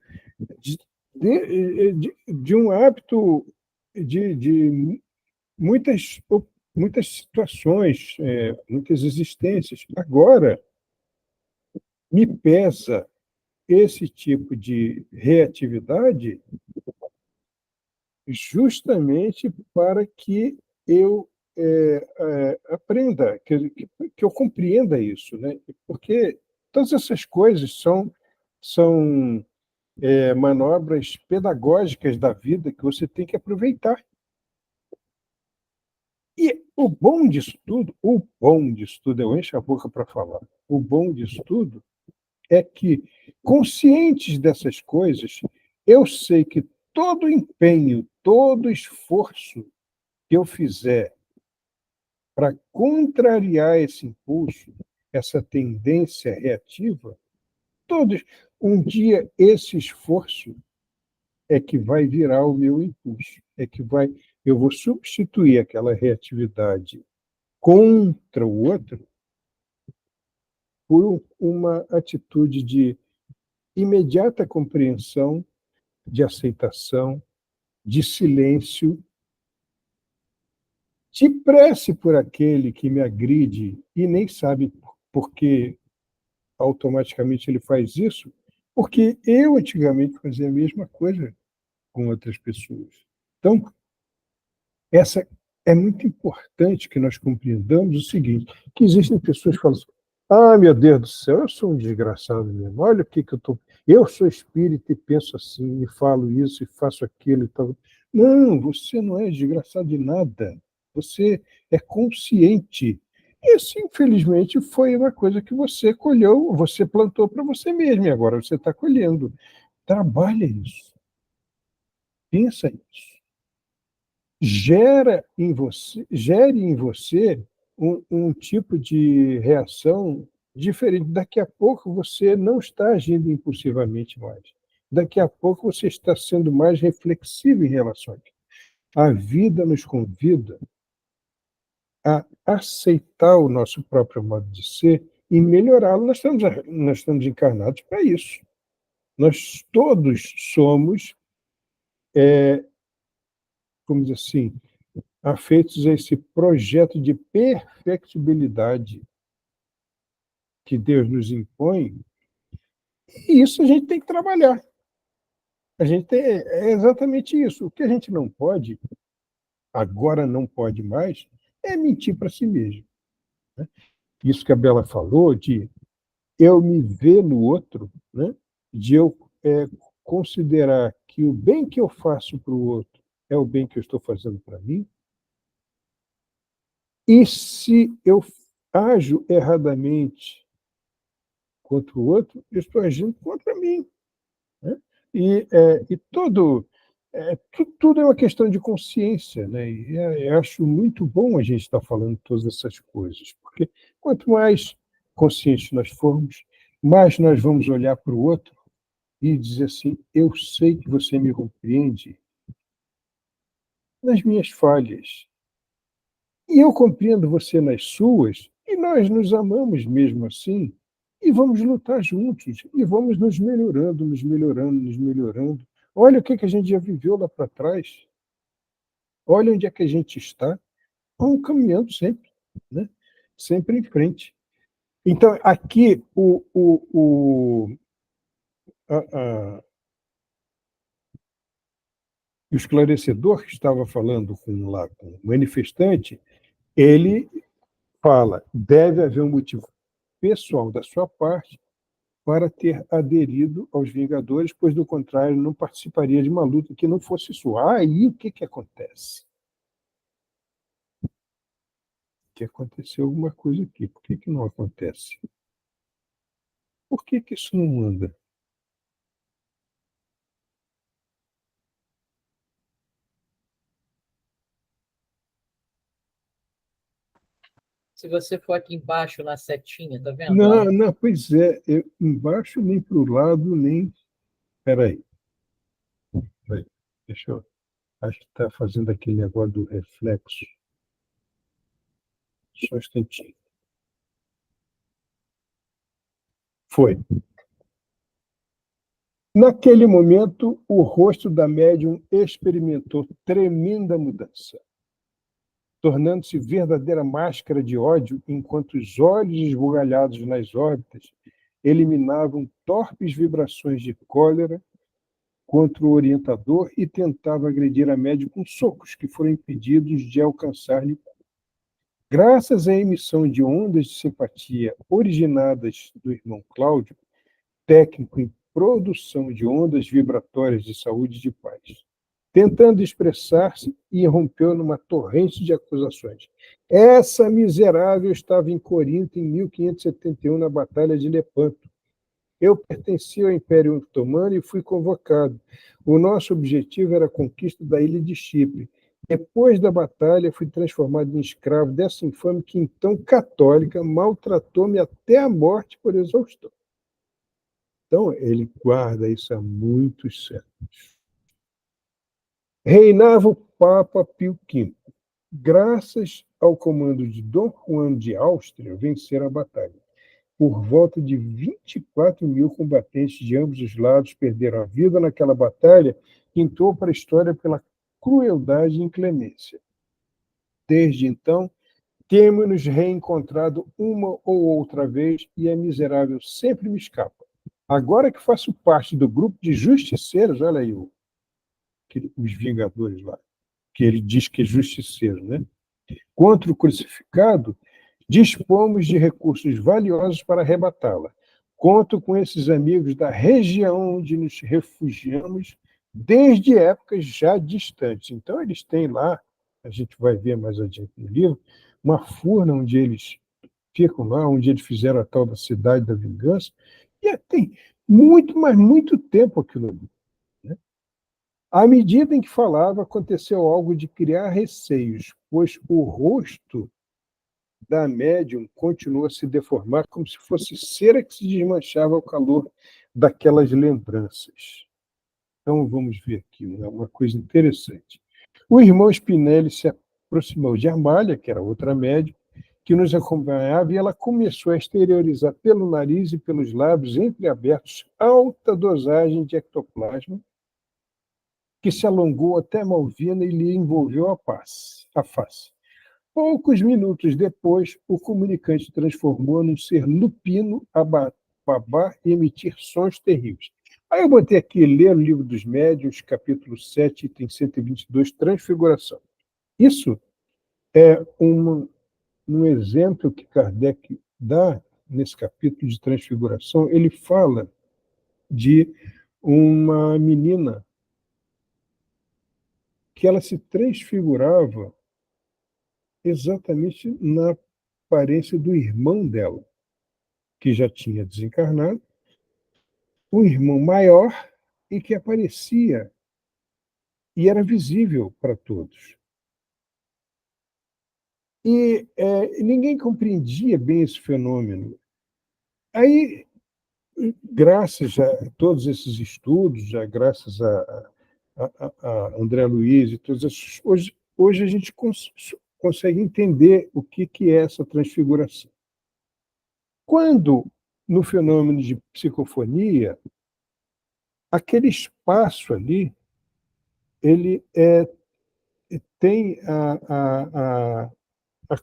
de um hábito de muitas situações, muitas existências. Agora, me pesa esse tipo de reatividade justamente para que eu aprenda, que eu compreenda isso, né? Porque todas essas coisas são manobras pedagógicas da vida que você tem que aproveitar. E o bom disso tudo, eu encho a boca para falar, o bom disso tudo é que, conscientes dessas coisas, eu sei que todo empenho, todo esforço que eu fizer para contrariar esse impulso, essa tendência reativa, um dia esse esforço é que vai virar o meu impulso, eu vou substituir aquela reatividade contra o outro por uma atitude de imediata compreensão, de aceitação, de silêncio, de prece por aquele que me agride e nem sabe por que automaticamente ele faz isso, porque eu antigamente fazia a mesma coisa com outras pessoas. Então, essa é muito importante que nós compreendamos o seguinte, que existem pessoas que falam assim, meu Deus do céu, eu sou um desgraçado mesmo, olha o que eu estou... Eu sou espírita e penso assim, e falo isso, e faço aquilo e tal. Não, você não é desgraçado de nada. Você é consciente. Isso, infelizmente, foi uma coisa que você colheu, você plantou para você mesmo, e agora você está colhendo. Trabalha isso. Pensa nisso. Gere em você um tipo de reação diferente. Daqui a pouco você não está agindo impulsivamente mais. Daqui a pouco você está sendo mais reflexivo em relação a isso. A vida nos convida a aceitar o nosso próprio modo de ser e melhorá-lo. Nós estamos encarnados para isso. Nós todos somos, como dizer assim, afeitos a esse projeto de perfectibilidade que Deus nos impõe, e isso a gente tem que trabalhar. É exatamente isso. O que a gente não pode, agora não pode mais, é mentir para si mesmo, né? Isso que a Bela falou, de eu me ver no outro, né? De eu considerar que o bem que eu faço para o outro é o bem que eu estou fazendo para mim, e se eu ajo erradamente contra o outro, eu estou agindo contra mim, né? E tudo é uma questão de consciência, né? E eu acho muito bom a gente estar falando todas essas coisas, porque quanto mais conscientes nós formos, mais nós vamos olhar para o outro e dizer assim, eu sei que você me compreende nas minhas falhas, e eu compreendo você nas suas, E nós nos amamos mesmo assim, e vamos lutar juntos, e vamos nos melhorando, nos melhorando, nos melhorando. Olha o que a gente já viveu lá para trás. Olha onde é que a gente está. Vamos caminhando sempre, né? Sempre em frente. Então, aqui, a, o esclarecedor que estava falando com o manifestante, ele fala, deve haver um motivo pessoal da sua parte para ter aderido aos Vingadores, pois, do contrário, não participaria de uma luta que não fosse sua. Aí, o que acontece? Que aconteceu alguma coisa aqui. Por que não acontece? Por que isso não anda? Se você for aqui embaixo na setinha, tá vendo? Não, pois é. Embaixo, nem para o lado, nem... Espera aí. Deixa eu... Acho que está fazendo aquele negócio do reflexo. Só um instantinho. Foi. Naquele momento, o rosto da médium experimentou tremenda mudança, tornando-se verdadeira máscara de ódio, enquanto os olhos esbugalhados nas órbitas eliminavam torpes vibrações de cólera contra o orientador e tentava agredir a médium com socos que foram impedidos de alcançar-lhe. Graças à emissão de ondas de simpatia originadas do irmão Cláudio, técnico em produção de ondas vibratórias de saúde e de paz, tentando expressar-se, e irrompeu numa torrente de acusações. Essa miserável estava em Corinto em 1571, na Batalha de Lepanto. Eu pertencia ao Império Otomano e fui convocado. O nosso objetivo era a conquista da ilha de Chipre. Depois da batalha, fui transformado em escravo dessa infame que, então católica, maltratou-me até a morte por exaustão. Então, ele guarda isso há muitos séculos. Reinava o Papa Pio V. Graças ao comando de Dom Juan de Áustria, venceram a batalha. Por volta de 24.000 combatentes de ambos os lados perderam a vida naquela batalha, que entrou para a história pela crueldade e inclemência. Desde então, temos-nos reencontrado uma ou outra vez, e a miserável sempre me escapa. Agora que faço parte do grupo de justiceiros, olha aí os Vingadores lá, que ele diz que é justiceiro, né? Contra o crucificado, dispomos de recursos valiosos para arrebatá-la. Conto com esses amigos da região onde nos refugiamos desde épocas já distantes. Então, eles têm lá, a gente vai ver mais adiante no livro, uma furna onde eles ficam lá, onde eles fizeram a tal da Cidade da Vingança, e tem muito, mas muito tempo aquilo ali. Né? À medida em que falava, aconteceu algo de criar receios, pois o rosto da médium continuou a se deformar como se fosse cera que se desmanchava ao calor daquelas lembranças. Então, vamos ver aqui uma coisa interessante. O irmão Spinelli se aproximou de Amália, que era outra médium, que nos acompanhava, e ela começou a exteriorizar pelo nariz e pelos lábios entreabertos alta dosagem de ectoplasma, que se alongou até Malvina e lhe envolveu a face. Poucos minutos depois, o comunicante transformou num ser lupino a babar e emitir sons terríveis. Aí eu botei aqui ler o Livro dos Médiuns, capítulo 7, item 122, Transfiguração. Isso é um exemplo que Kardec dá nesse capítulo de Transfiguração. Ele fala de uma menina que ela se transfigurava exatamente na aparência do irmão dela, que já tinha desencarnado, um irmão maior e que aparecia e era visível para todos. E ninguém compreendia bem esse fenômeno. Aí, graças a todos esses estudos, já graças a André Luiz e todos esses, hoje a gente consegue entender o que é essa transfiguração. Quando, no fenômeno de psicofonia, aquele espaço ali, ele tem a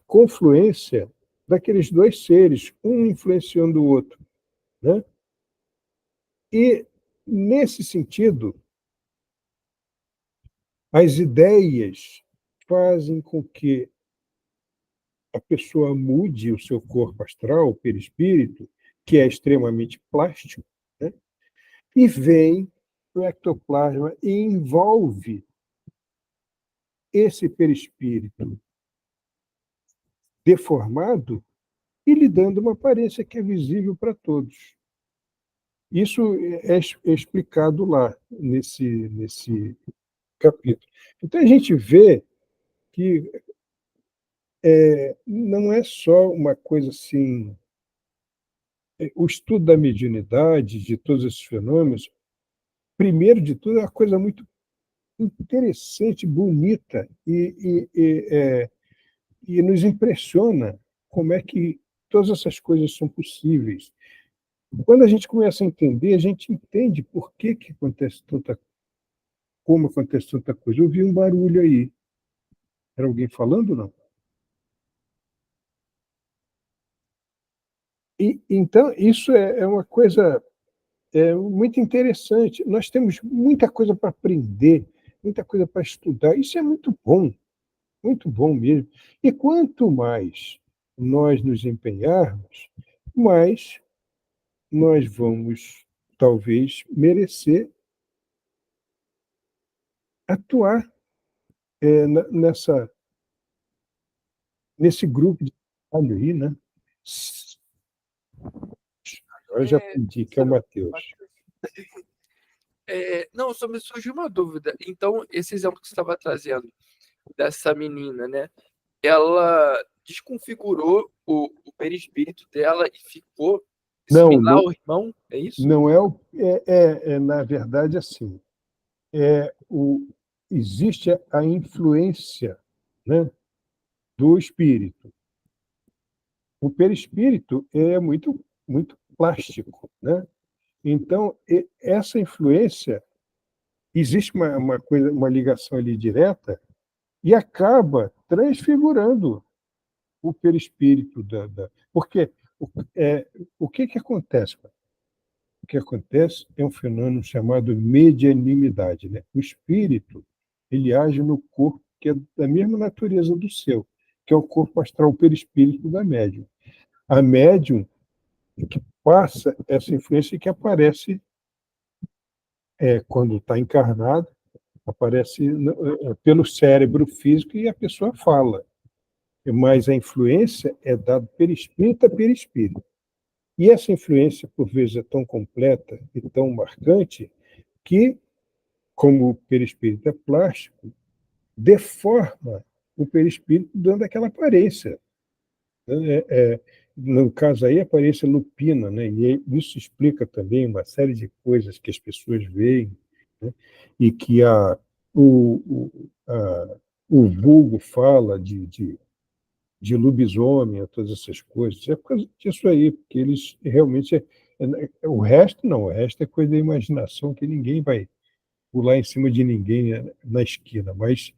confluência daqueles dois seres, um influenciando o outro, né? E, nesse sentido, as ideias fazem com que a pessoa mude o seu corpo astral, o perispírito, que é extremamente plástico, né? E vem o ectoplasma e envolve esse perispírito deformado e lhe dando uma aparência que é visível para todos. Isso é explicado lá nesse capítulo. Então a gente vê que não é só uma coisa assim. O estudo da mediunidade, de todos esses fenômenos, primeiro de tudo, é uma coisa muito interessante, bonita, e nos impressiona como é que todas essas coisas são possíveis. Quando a gente começa a entender, a gente entende por que acontece como acontece tanta coisa. Eu vi um barulho aí. Era alguém falando, não? Então, isso é uma coisa muito interessante. Nós temos muita coisa para aprender, muita coisa para estudar. Isso é muito bom mesmo. E quanto mais nós nos empenharmos, mais nós vamos, talvez, merecer atuar nesse grupo de trabalho aí, né? Agora já aprendi que é o Matheus. Não, só me surgiu uma dúvida. Então, esse exemplo que você estava trazendo dessa menina, né? Ela desconfigurou o perispírito dela e ficou similar ao irmão, é isso? Não na verdade, assim. Existe a influência, né, do espírito. O perispírito é muito, muito plástico, né? Então, essa influência, existe uma ligação ali direta e acaba transfigurando o perispírito porque o que acontece? O que acontece é um fenômeno chamado medianimidade, né? O espírito, ele age no corpo que é da mesma natureza do seu, que é o corpo astral, o perispírito da médium. A médium que passa essa influência que aparece quando está encarnado, aparece pelo cérebro físico e a pessoa fala. Mas a influência é dada perispírito a perispírito. E essa influência, por vezes, é tão completa e tão marcante que, como o perispírito é plástico, deforma o perispírito dando aquela aparência. No caso aí, a aparência lupina, né? E isso explica também uma série de coisas que as pessoas veem, né? E que o vulgo fala de lobisomem, todas essas coisas. É por causa disso aí, porque eles realmente. O resto não, o resto é coisa da imaginação, que ninguém vai pular em cima de ninguém na esquina, mas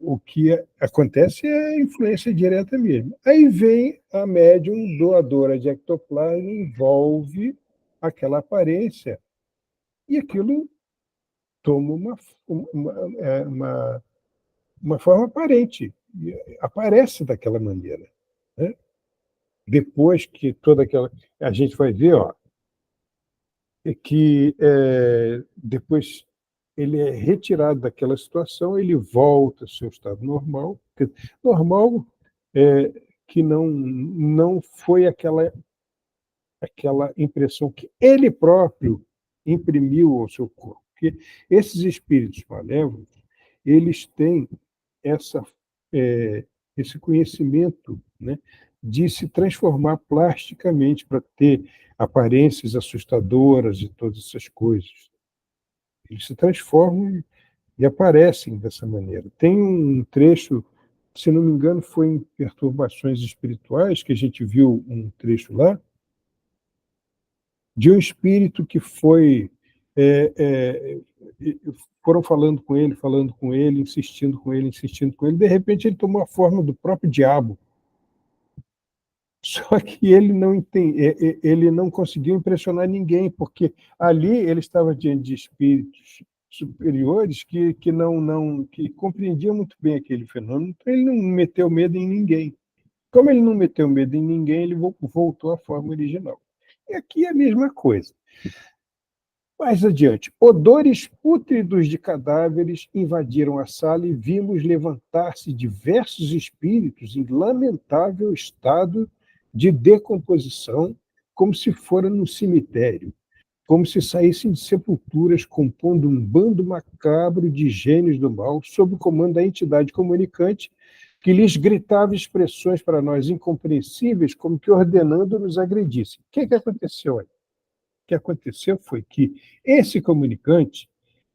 o que acontece é a influência direta mesmo. Aí vem a médium doadora de ectoplasma, envolve aquela aparência, e aquilo toma uma forma aparente, aparece daquela maneira, né? Depois que toda aquela... A gente vai ver, que depois ele é retirado daquela situação, ele volta ao seu estado normal, normal que não foi aquela impressão que ele próprio imprimiu ao seu corpo. Porque esses espíritos malévolos, eles têm esse conhecimento, né, de se transformar plasticamente para ter aparências assustadoras e todas essas coisas. Eles se transformam e aparecem dessa maneira. Tem um trecho se não me engano, foi em Perturbações Espirituais, que a gente viu um trecho lá, de um espírito que foi... foram falando com ele, insistindo com ele, de repente ele tomou a forma do próprio diabo. Só que ele não conseguiu impressionar ninguém, porque ali ele estava diante de espíritos superiores que compreendiam muito bem aquele fenômeno, então ele não meteu medo em ninguém. Como ele não meteu medo em ninguém, ele voltou à forma original. E aqui é a mesma coisa. Mais adiante, odores pútridos de cadáveres invadiram a sala e vimos levantar-se diversos espíritos em lamentável estado de decomposição, como se fora num cemitério, como se saíssem de sepulturas, compondo um bando macabro de gênios do mal, sob o comando da entidade comunicante, que lhes gritava expressões para nós incompreensíveis, como que ordenando nos agredissem. O que aconteceu aí? O que aconteceu foi que esse comunicante,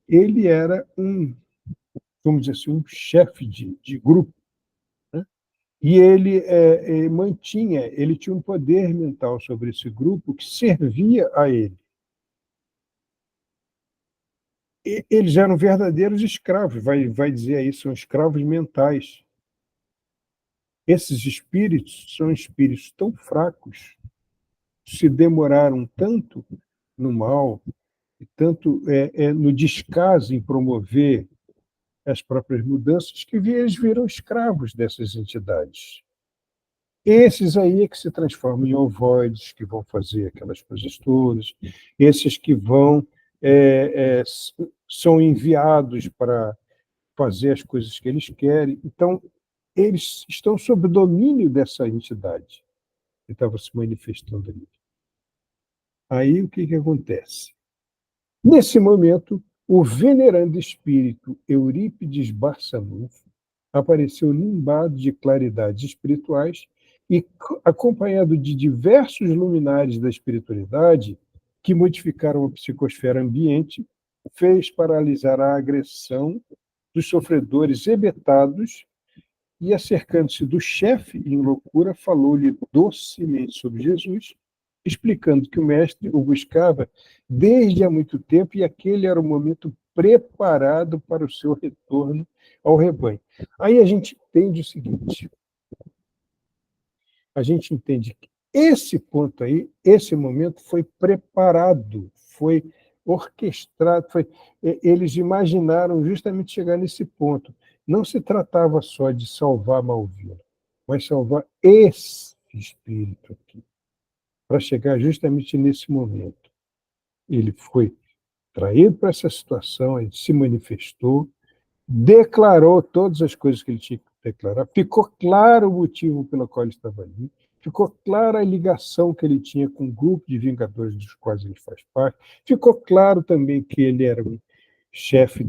ele era vamos dizer assim, um chefe de grupo, né? E ele ele tinha um poder mental sobre esse grupo que servia a ele. Eles eram verdadeiros escravos, vai dizer aí, são escravos mentais. Esses espíritos são espíritos tão fracos, se demoraram tanto no mal, e tanto no descaso em promover as próprias mudanças, que eles viram escravos dessas entidades. Esses aí é que se transformam em ovoides, que vão fazer aquelas coisas todas, esses que são enviados para fazer as coisas que eles querem. Então, eles estão sob o domínio dessa entidade que estava se manifestando ali. Aí, o que acontece? Nesse momento, o venerando espírito Eurípides Barçanufo apareceu nimbado de claridades espirituais e, acompanhado de diversos luminares da espiritualidade que modificaram a psicosfera ambiente, fez paralisar a agressão dos sofredores hebetados e, acercando-se do chefe em loucura, falou-lhe docemente sobre Jesus, explicando que o mestre o buscava desde há muito tempo e aquele era o momento preparado para o seu retorno ao rebanho. Aí a gente entende o seguinte, a gente entende que esse ponto aí, esse momento foi preparado, foi orquestrado, eles imaginaram justamente chegar nesse ponto. Não se tratava só de salvar Malvina, mas salvar esse espírito aqui, para chegar justamente nesse momento. Ele foi traído para essa situação, ele se manifestou, declarou todas as coisas que ele tinha que declarar, ficou claro o motivo pelo qual ele estava ali, ficou clara a ligação que ele tinha com o grupo de vingadores dos quais ele faz parte, ficou claro também que ele era um chefe,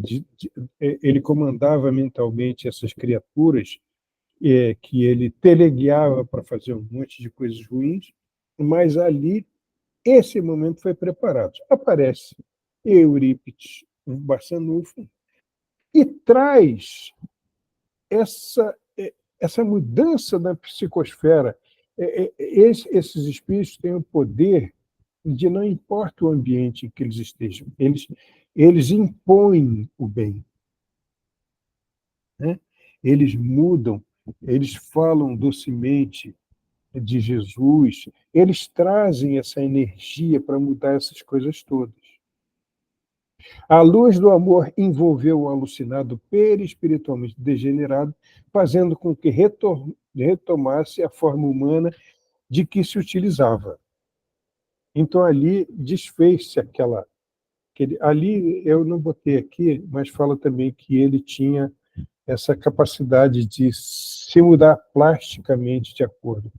ele comandava mentalmente essas criaturas que ele teleguiava para fazer um monte de coisas ruins, mas ali, esse momento foi preparado. Aparece Eurípides Barçanufo e traz essa mudança da psicosfera. Esses espíritos têm o poder de, não importa o ambiente em que eles estejam, eles impõem o bem, né? Eles mudam, eles falam docemente de Jesus, eles trazem essa energia para mudar essas coisas todas. A luz do amor envolveu o alucinado perispiritualmente degenerado, fazendo com que retomasse a forma humana de que se utilizava. Então, ali desfez-se ali, eu não botei aqui, mas fala também que ele tinha essa capacidade de se mudar plasticamente de acordo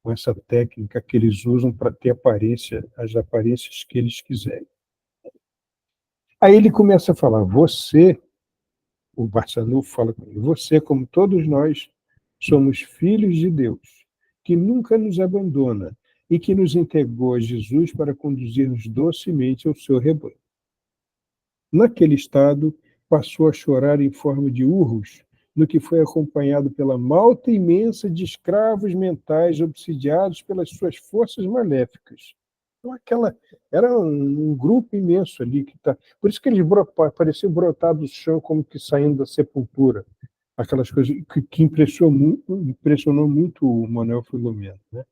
com essa técnica que eles usam para ter as aparências que eles quiserem. Aí ele começa a falar, o Barçanufo fala com ele, você, como todos nós, somos filhos de Deus, que nunca nos abandona e que nos entregou a Jesus para conduzir-nos docemente ao seu rebanho. Naquele estado, passou a chorar em forma de urros, no que foi acompanhado pela malta imensa de escravos mentais obsidiados pelas suas forças maléficas. Então, era um grupo imenso ali que tá. Por isso que eles pareciam brotar do chão como que saindo da sepultura. Aquelas coisas que impressionou muito o Manuel Filomeno, né?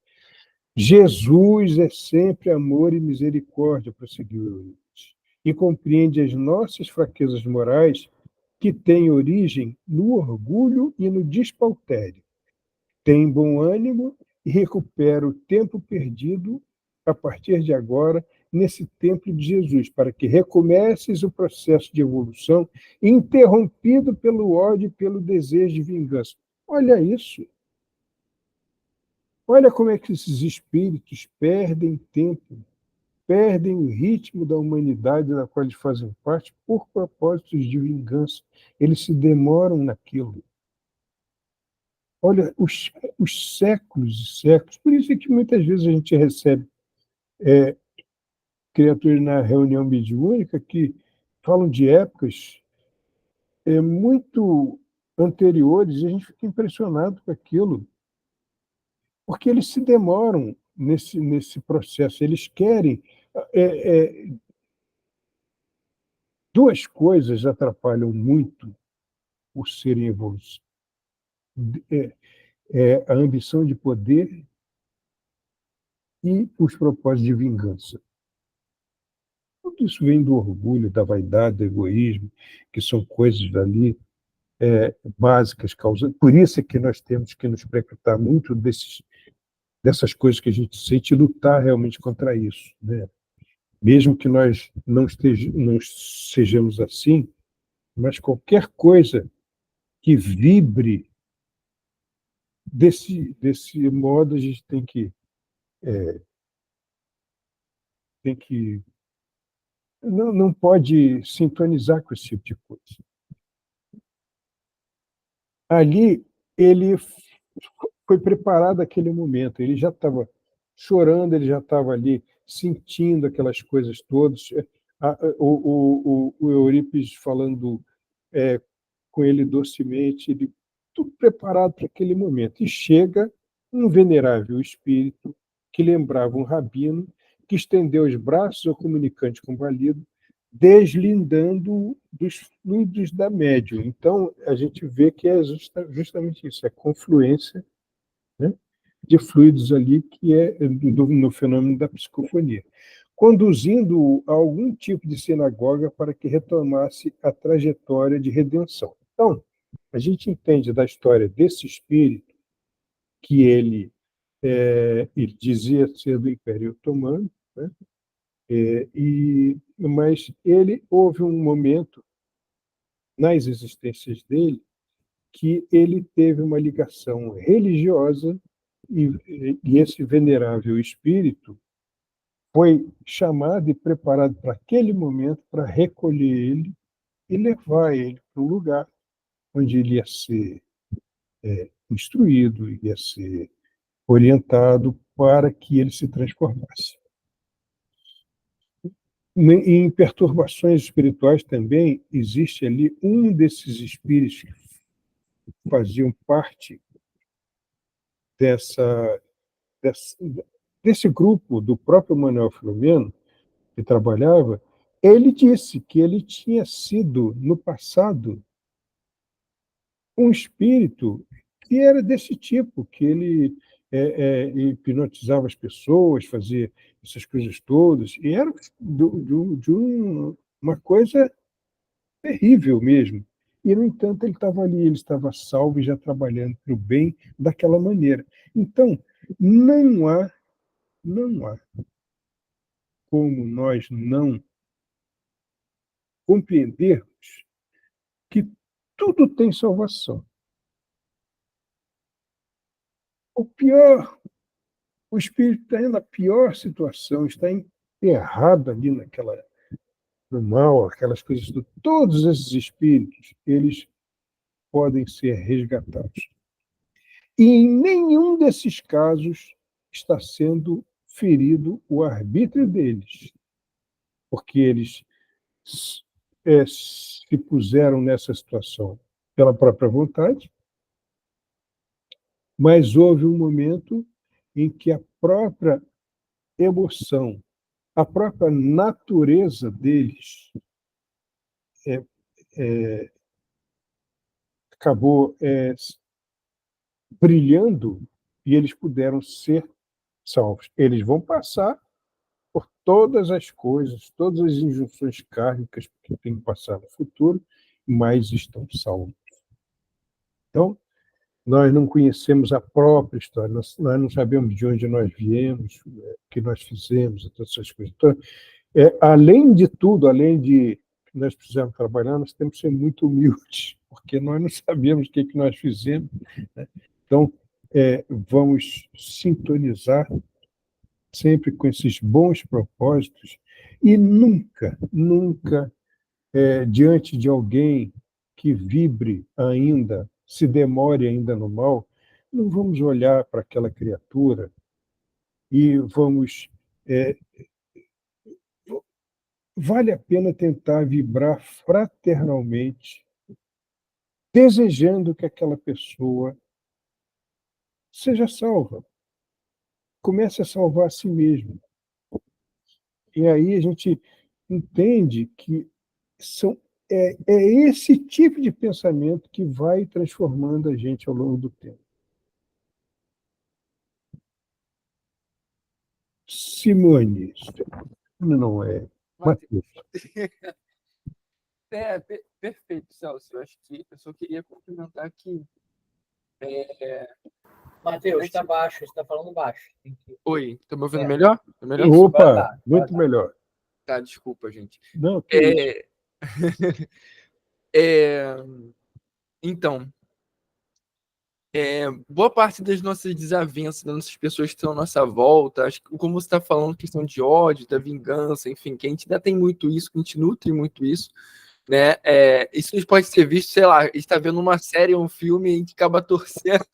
Jesus é sempre amor e misericórdia, prosseguiu Euripides, e compreende as nossas fraquezas morais que têm origem no orgulho e no despautério. Tem bom ânimo e recupera o tempo perdido a partir de agora nesse templo de Jesus, para que recomeces o processo de evolução interrompido pelo ódio e pelo desejo de vingança. Olha isso. Olha como é que esses espíritos perdem tempo, perdem o ritmo da humanidade da qual eles fazem parte por propósitos de vingança. Eles se demoram naquilo. Olha, os séculos e séculos. Por isso é que muitas vezes a gente recebe criaturas na reunião mediúnica que falam de épocas muito anteriores e a gente fica impressionado com aquilo, porque eles se demoram nesse processo. Eles querem... duas coisas atrapalham muito o ser em evolução. A ambição de poder e os propósitos de vingança. Tudo isso vem do orgulho, da vaidade, do egoísmo, que são coisas ali básicas, causando. Por isso é que nós temos que nos preocupar muito dessas coisas que a gente sente e lutar realmente contra isso, né? Mesmo que nós não sejamos assim, mas qualquer coisa que vibre desse modo, a gente tem que não pode sintonizar com esse tipo de coisa. Ali, ele foi preparado aquele momento, ele já estava chorando, ele já estava ali sentindo aquelas coisas todas. O Eurípides falando com ele docemente, ele tudo preparado para aquele momento. E chega um venerável espírito que lembrava um rabino, que estendeu os braços ao comunicante convalido, deslindando dos fluidos da médium. Então, a gente vê que é justamente isso, é confluência, né, de fluidos ali, que é no fenômeno da psicofonia, conduzindo a algum tipo de sinagoga para que retomasse a trajetória de redenção. Então, a gente entende da história desse espírito que ele dizia ser do Império Otomano, né? Mas houve um momento nas existências dele que ele teve uma ligação religiosa e esse venerável espírito foi chamado e preparado para aquele momento para recolher ele e levar ele para um lugar onde ele ia ser instruído, ia ser orientado para que ele se transformasse. Em perturbações espirituais também existe ali um desses espíritos que faziam parte desse grupo do próprio Manuel Filomeno, que trabalhava. Ele disse que ele tinha sido, no passado, um espírito que era desse tipo, que ele hipnotizava as pessoas, fazia essas coisas todas, e era de uma coisa terrível mesmo. E, no entanto, ele estava ali, ele estava salvo e já trabalhando para o bem daquela maneira. Então, não há como nós não compreendermos que tudo tem salvação. O espírito está na pior situação, está enterrado ali no mal, aquelas coisas. Todos esses espíritos, eles podem ser resgatados. E em nenhum desses casos está sendo ferido o arbítrio deles, porque eles se puseram nessa situação pela própria vontade, mas houve um momento em que a própria emoção, a própria natureza deles é, é, acabou brilhando e eles puderam ser salvos. Eles vão passar por todas as coisas, todas as injunções kármicas que tem que passar no futuro, mas estão salvos. Então, nós não conhecemos a própria história, nós não sabemos de onde nós viemos, o que nós fizemos, todas essas coisas. Então, além de tudo, além de nós precisamos trabalhar, nós temos que ser muito humildes, porque nós não sabemos o que nós fizemos, né? Então, vamos sintonizar sempre com esses bons propósitos e nunca, nunca, diante de alguém que vibre ainda, se demore ainda no mal, não vamos olhar para aquela criatura e vamos... vale a pena tentar vibrar fraternalmente, desejando que aquela pessoa seja salva. Comece a salvar a si mesmo. E aí a gente entende que é esse tipo de pensamento que vai transformando a gente ao longo do tempo. Simone, não é? Matheus. Perfeito, Celso. Eu acho que eu só queria complementar que... Matheus, está baixo, você está falando baixo. Oi, estão me ouvindo melhor? Tá melhor? Opa, muito melhor. Tá, desculpa, gente. Não, que isso. Então, boa parte das nossas desavenças, das nossas pessoas que estão à nossa volta, acho que, como você está falando, questão de ódio, da vingança, enfim, que a gente ainda tem muito isso, que a gente nutre muito isso, né? Isso pode ser visto, sei lá, a gente está vendo uma série ou um filme e a gente acaba torcendo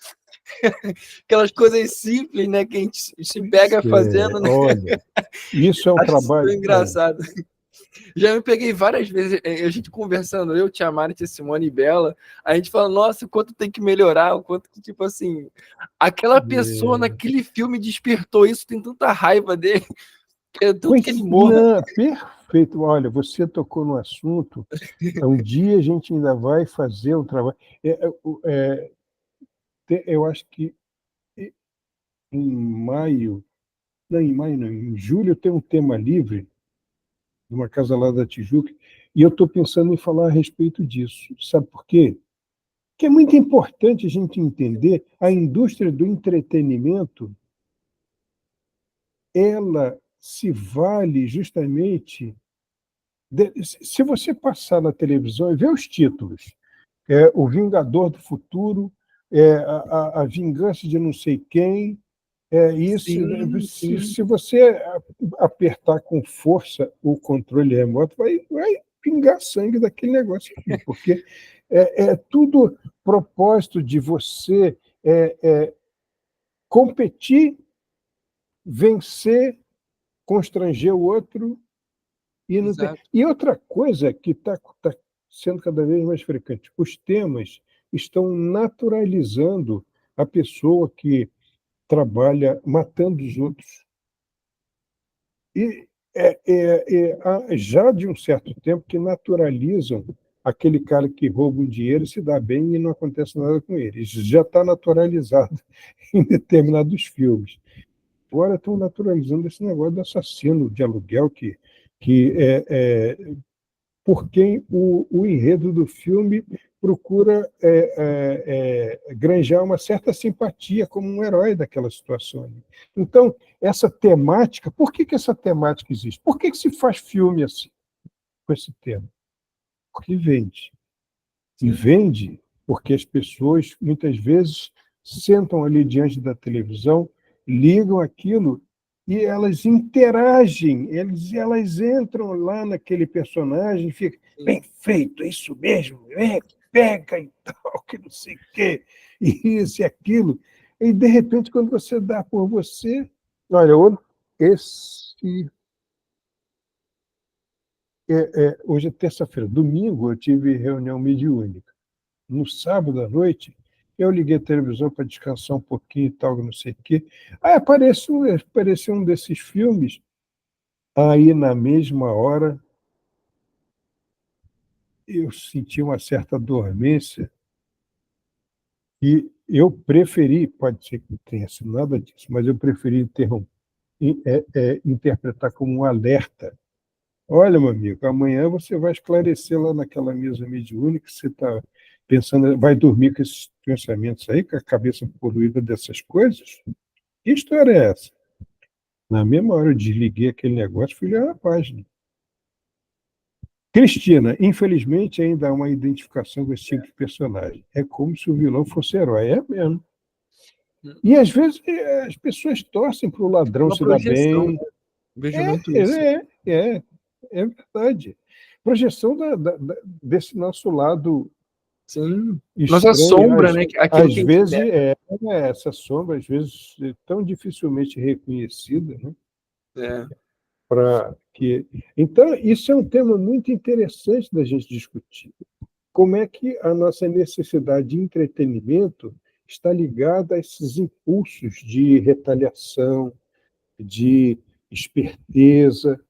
aquelas coisas simples, né, que a gente se pega fazendo, né? Olha, isso é um trabalho... Isso engraçado. Já me peguei várias vezes, a gente conversando, eu, Tia Mari, Tia Simone e Bela, a gente fala, nossa, o quanto tem que melhorar, o quanto que, tipo assim, aquela pessoa naquele filme despertou isso, tem tanta raiva dele, que é tudo que ele morra. Perfeito. Olha, você tocou no assunto, um dia a gente ainda vai fazer um trabalho... eu acho que em maio, não, em julho tem um tema livre, numa casa lá da Tijuca, e eu estou pensando em falar a respeito disso. Sabe por quê? Porque é muito importante a gente entender a indústria do entretenimento, ela se vale justamente... se você passar na televisão e ver os títulos, O Vingador do Futuro, a Vingança de não sei quem, se você apertar com força o controle remoto, vai pingar sangue daquele negócio aqui, porque é tudo propósito de você competir, vencer, constranger o outro. E outra coisa que está sendo cada vez mais frequente, os temas estão naturalizando a pessoa que trabalha matando os outros. E há já de um certo tempo que naturalizam aquele cara que rouba um dinheiro e se dá bem e não acontece nada com ele. Isso já está naturalizado em determinados filmes. Agora estão naturalizando esse negócio do assassino de aluguel por quem o enredo do filme procura granjar uma certa simpatia como um herói daquela situação. Então, essa temática, por que essa temática existe? Por que se faz filme assim, com esse tema? Porque vende. E vende porque as pessoas, muitas vezes, sentam ali diante da televisão, ligam aquilo e elas interagem, elas entram lá naquele personagem, fica bem feito, é isso mesmo, pega e tal, que não sei o quê, e isso e aquilo. E, de repente, quando você dá por você... Olha, hoje é terça-feira, domingo eu tive reunião mediúnica. no sábado à noite, eu liguei a televisão para descansar um pouquinho e tal, não sei o quê. Aí apareceu um desses filmes, aí na mesma hora eu senti uma certa dormência e eu preferi, pode ser que não tenha sido nada disso, mas eu preferi interpretar como um alerta. Olha, meu amigo, amanhã você vai esclarecer lá naquela mesa mediúnica que você está pensando, vai dormir com esses pensamentos aí, com a cabeça poluída dessas coisas? Que história é essa? Na mesma hora eu desliguei aquele negócio e fui ler a página. Cristina, infelizmente ainda há uma identificação com esse tipo de personagem. É como se o vilão fosse herói, é mesmo. E às vezes as pessoas torcem para o ladrão se dar bem. Vejo muito isso. É verdade. Projeção desse nosso lado. Sim. Estranho, Nossa sombra, né? Às vezes essa sombra, às vezes, é tão dificilmente reconhecida, né? Então, isso é um tema muito interessante da gente discutir. Como é que a nossa necessidade de entretenimento está ligada a esses impulsos de retaliação, de esperteza,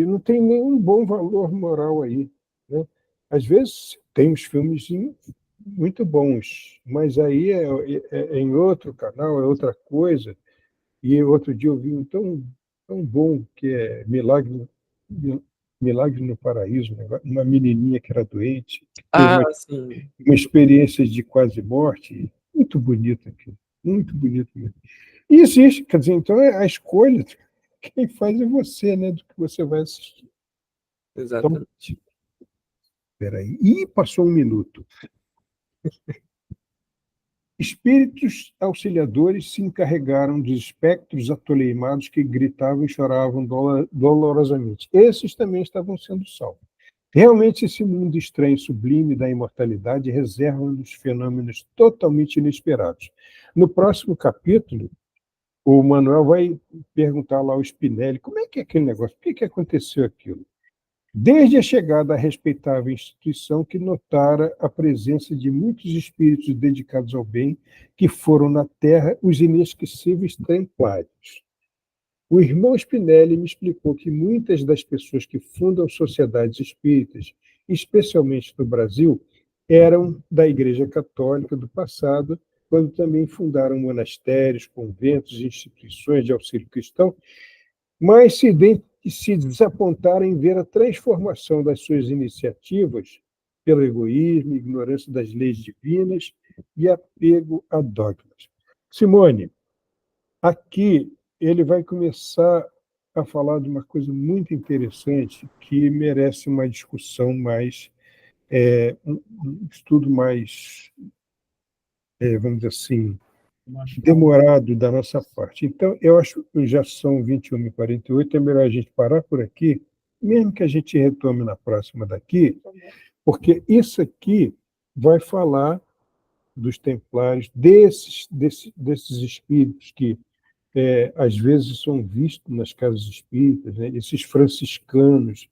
não tem nenhum bom valor moral aí, né? Às vezes tem uns filmes muito bons, mas aí é em outro canal, é outra coisa. E outro dia eu vi um tão bom que é Milagre no Paraíso, né? Uma menininha que era doente, que teve sim. uma experiência de quase morte, muito bonita aquilo, muito bonito mesmo. E existe, quer dizer, então a escolha, quem faz é você, né, do que você vai assistir. Exatamente. Então, espera aí. Ih, passou 1 minuto. Espíritos auxiliadores se encarregaram dos espectros atoleimados que gritavam e choravam dolorosamente. Esses também estavam sendo salvos. Realmente, esse mundo estranho e sublime da imortalidade reserva-nos fenômenos totalmente inesperados. No próximo capítulo, o Manuel vai perguntar lá ao Spinelli como é aquele negócio, por que aconteceu aquilo? Desde a chegada à respeitável instituição que notara a presença de muitos espíritos dedicados ao bem, que foram na Terra os inesquecíveis templários. O irmão Spinelli me explicou que muitas das pessoas que fundam sociedades espíritas, especialmente no Brasil, eram da Igreja Católica do passado, quando também fundaram monastérios, conventos e instituições de auxílio cristão, mas se desapontaram em ver a transformação das suas iniciativas pelo egoísmo, ignorância das leis divinas e apego a dogmas. Simone, aqui ele vai começar a falar de uma coisa muito interessante que merece uma discussão mais, um estudo mais, vamos dizer assim, demorado da nossa parte. Então, eu acho que já são 21h48, é melhor a gente parar por aqui, mesmo que a gente retome na próxima daqui, porque isso aqui vai falar dos templários, desses espíritos que às vezes são vistos nas casas espíritas, né? Esses franciscanos.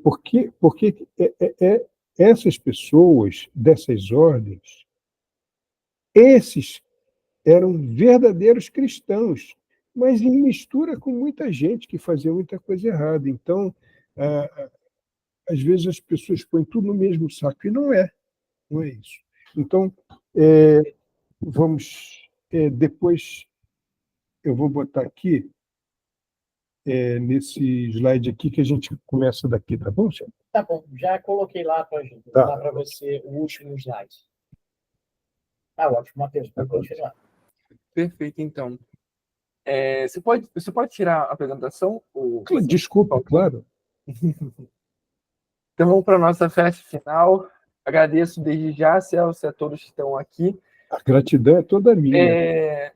Porque essas pessoas dessas ordens, esses eram verdadeiros cristãos, mas em mistura com muita gente que fazia muita coisa errada. Então, às vezes as pessoas põem tudo no mesmo saco, e não é isso. Então, vamos... depois eu vou botar aqui, nesse slide aqui, que a gente começa daqui, tá bom, senhor? Tá bom, já coloquei lá para você o último slide. Tá ótimo, Matheus, pode continuar. Perfeito, então. Você pode tirar a apresentação? Desculpa, claro. Então vamos para a nossa festa final. Agradeço desde já, Celso, a todos que estão aqui. A gratidão é toda minha.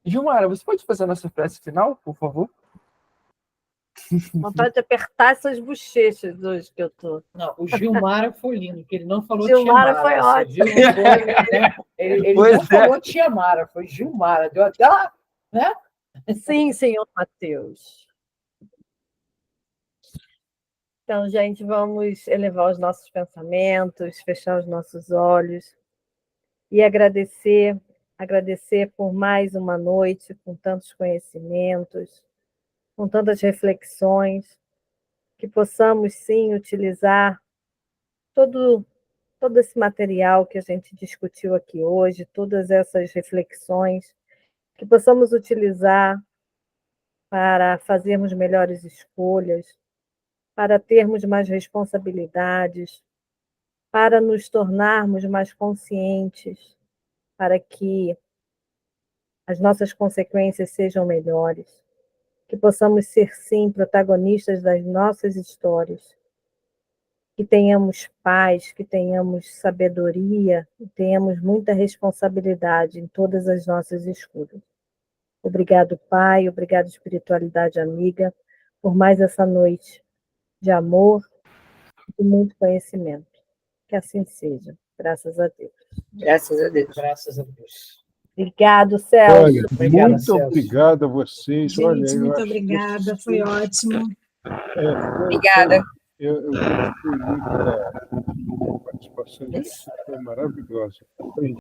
Gilmara, você pode fazer a nossa prece final, por favor? Vontade de apertar essas bochechas hoje que eu tô. Não, o Gilmara foi lindo, porque ele não falou Gilmara Tia Mara. foi ótimo. Ele não falou Tia Mara, foi Gilmara. Deu até uma, né? Sim, senhor Matheus. Então, gente, vamos elevar os nossos pensamentos, fechar os nossos olhos e agradecer por mais uma noite com tantos conhecimentos, com tantas reflexões, que possamos, sim, utilizar todo esse material que a gente discutiu aqui hoje, todas essas reflexões, que possamos utilizar para fazermos melhores escolhas, para termos mais responsabilidades, para nos tornarmos mais conscientes, para que as nossas consequências sejam melhores, que possamos ser, sim, protagonistas das nossas histórias, que tenhamos paz, que tenhamos sabedoria, que tenhamos muita responsabilidade em todas as nossas escolhas. Obrigado, Pai, obrigado, espiritualidade amiga, por mais essa noite de amor e de muito conhecimento. Que assim seja, graças a Deus. Graças a Deus. Graças a Deus. Obrigado, Celso. Olha, Obrigado, muito Celso. obrigado a vocês. Gente, Olha, eu muito acho que obrigada, foi ótimo. Obrigada. Eu gostei muito da participação de vocês, foi maravilhosa. Aprendi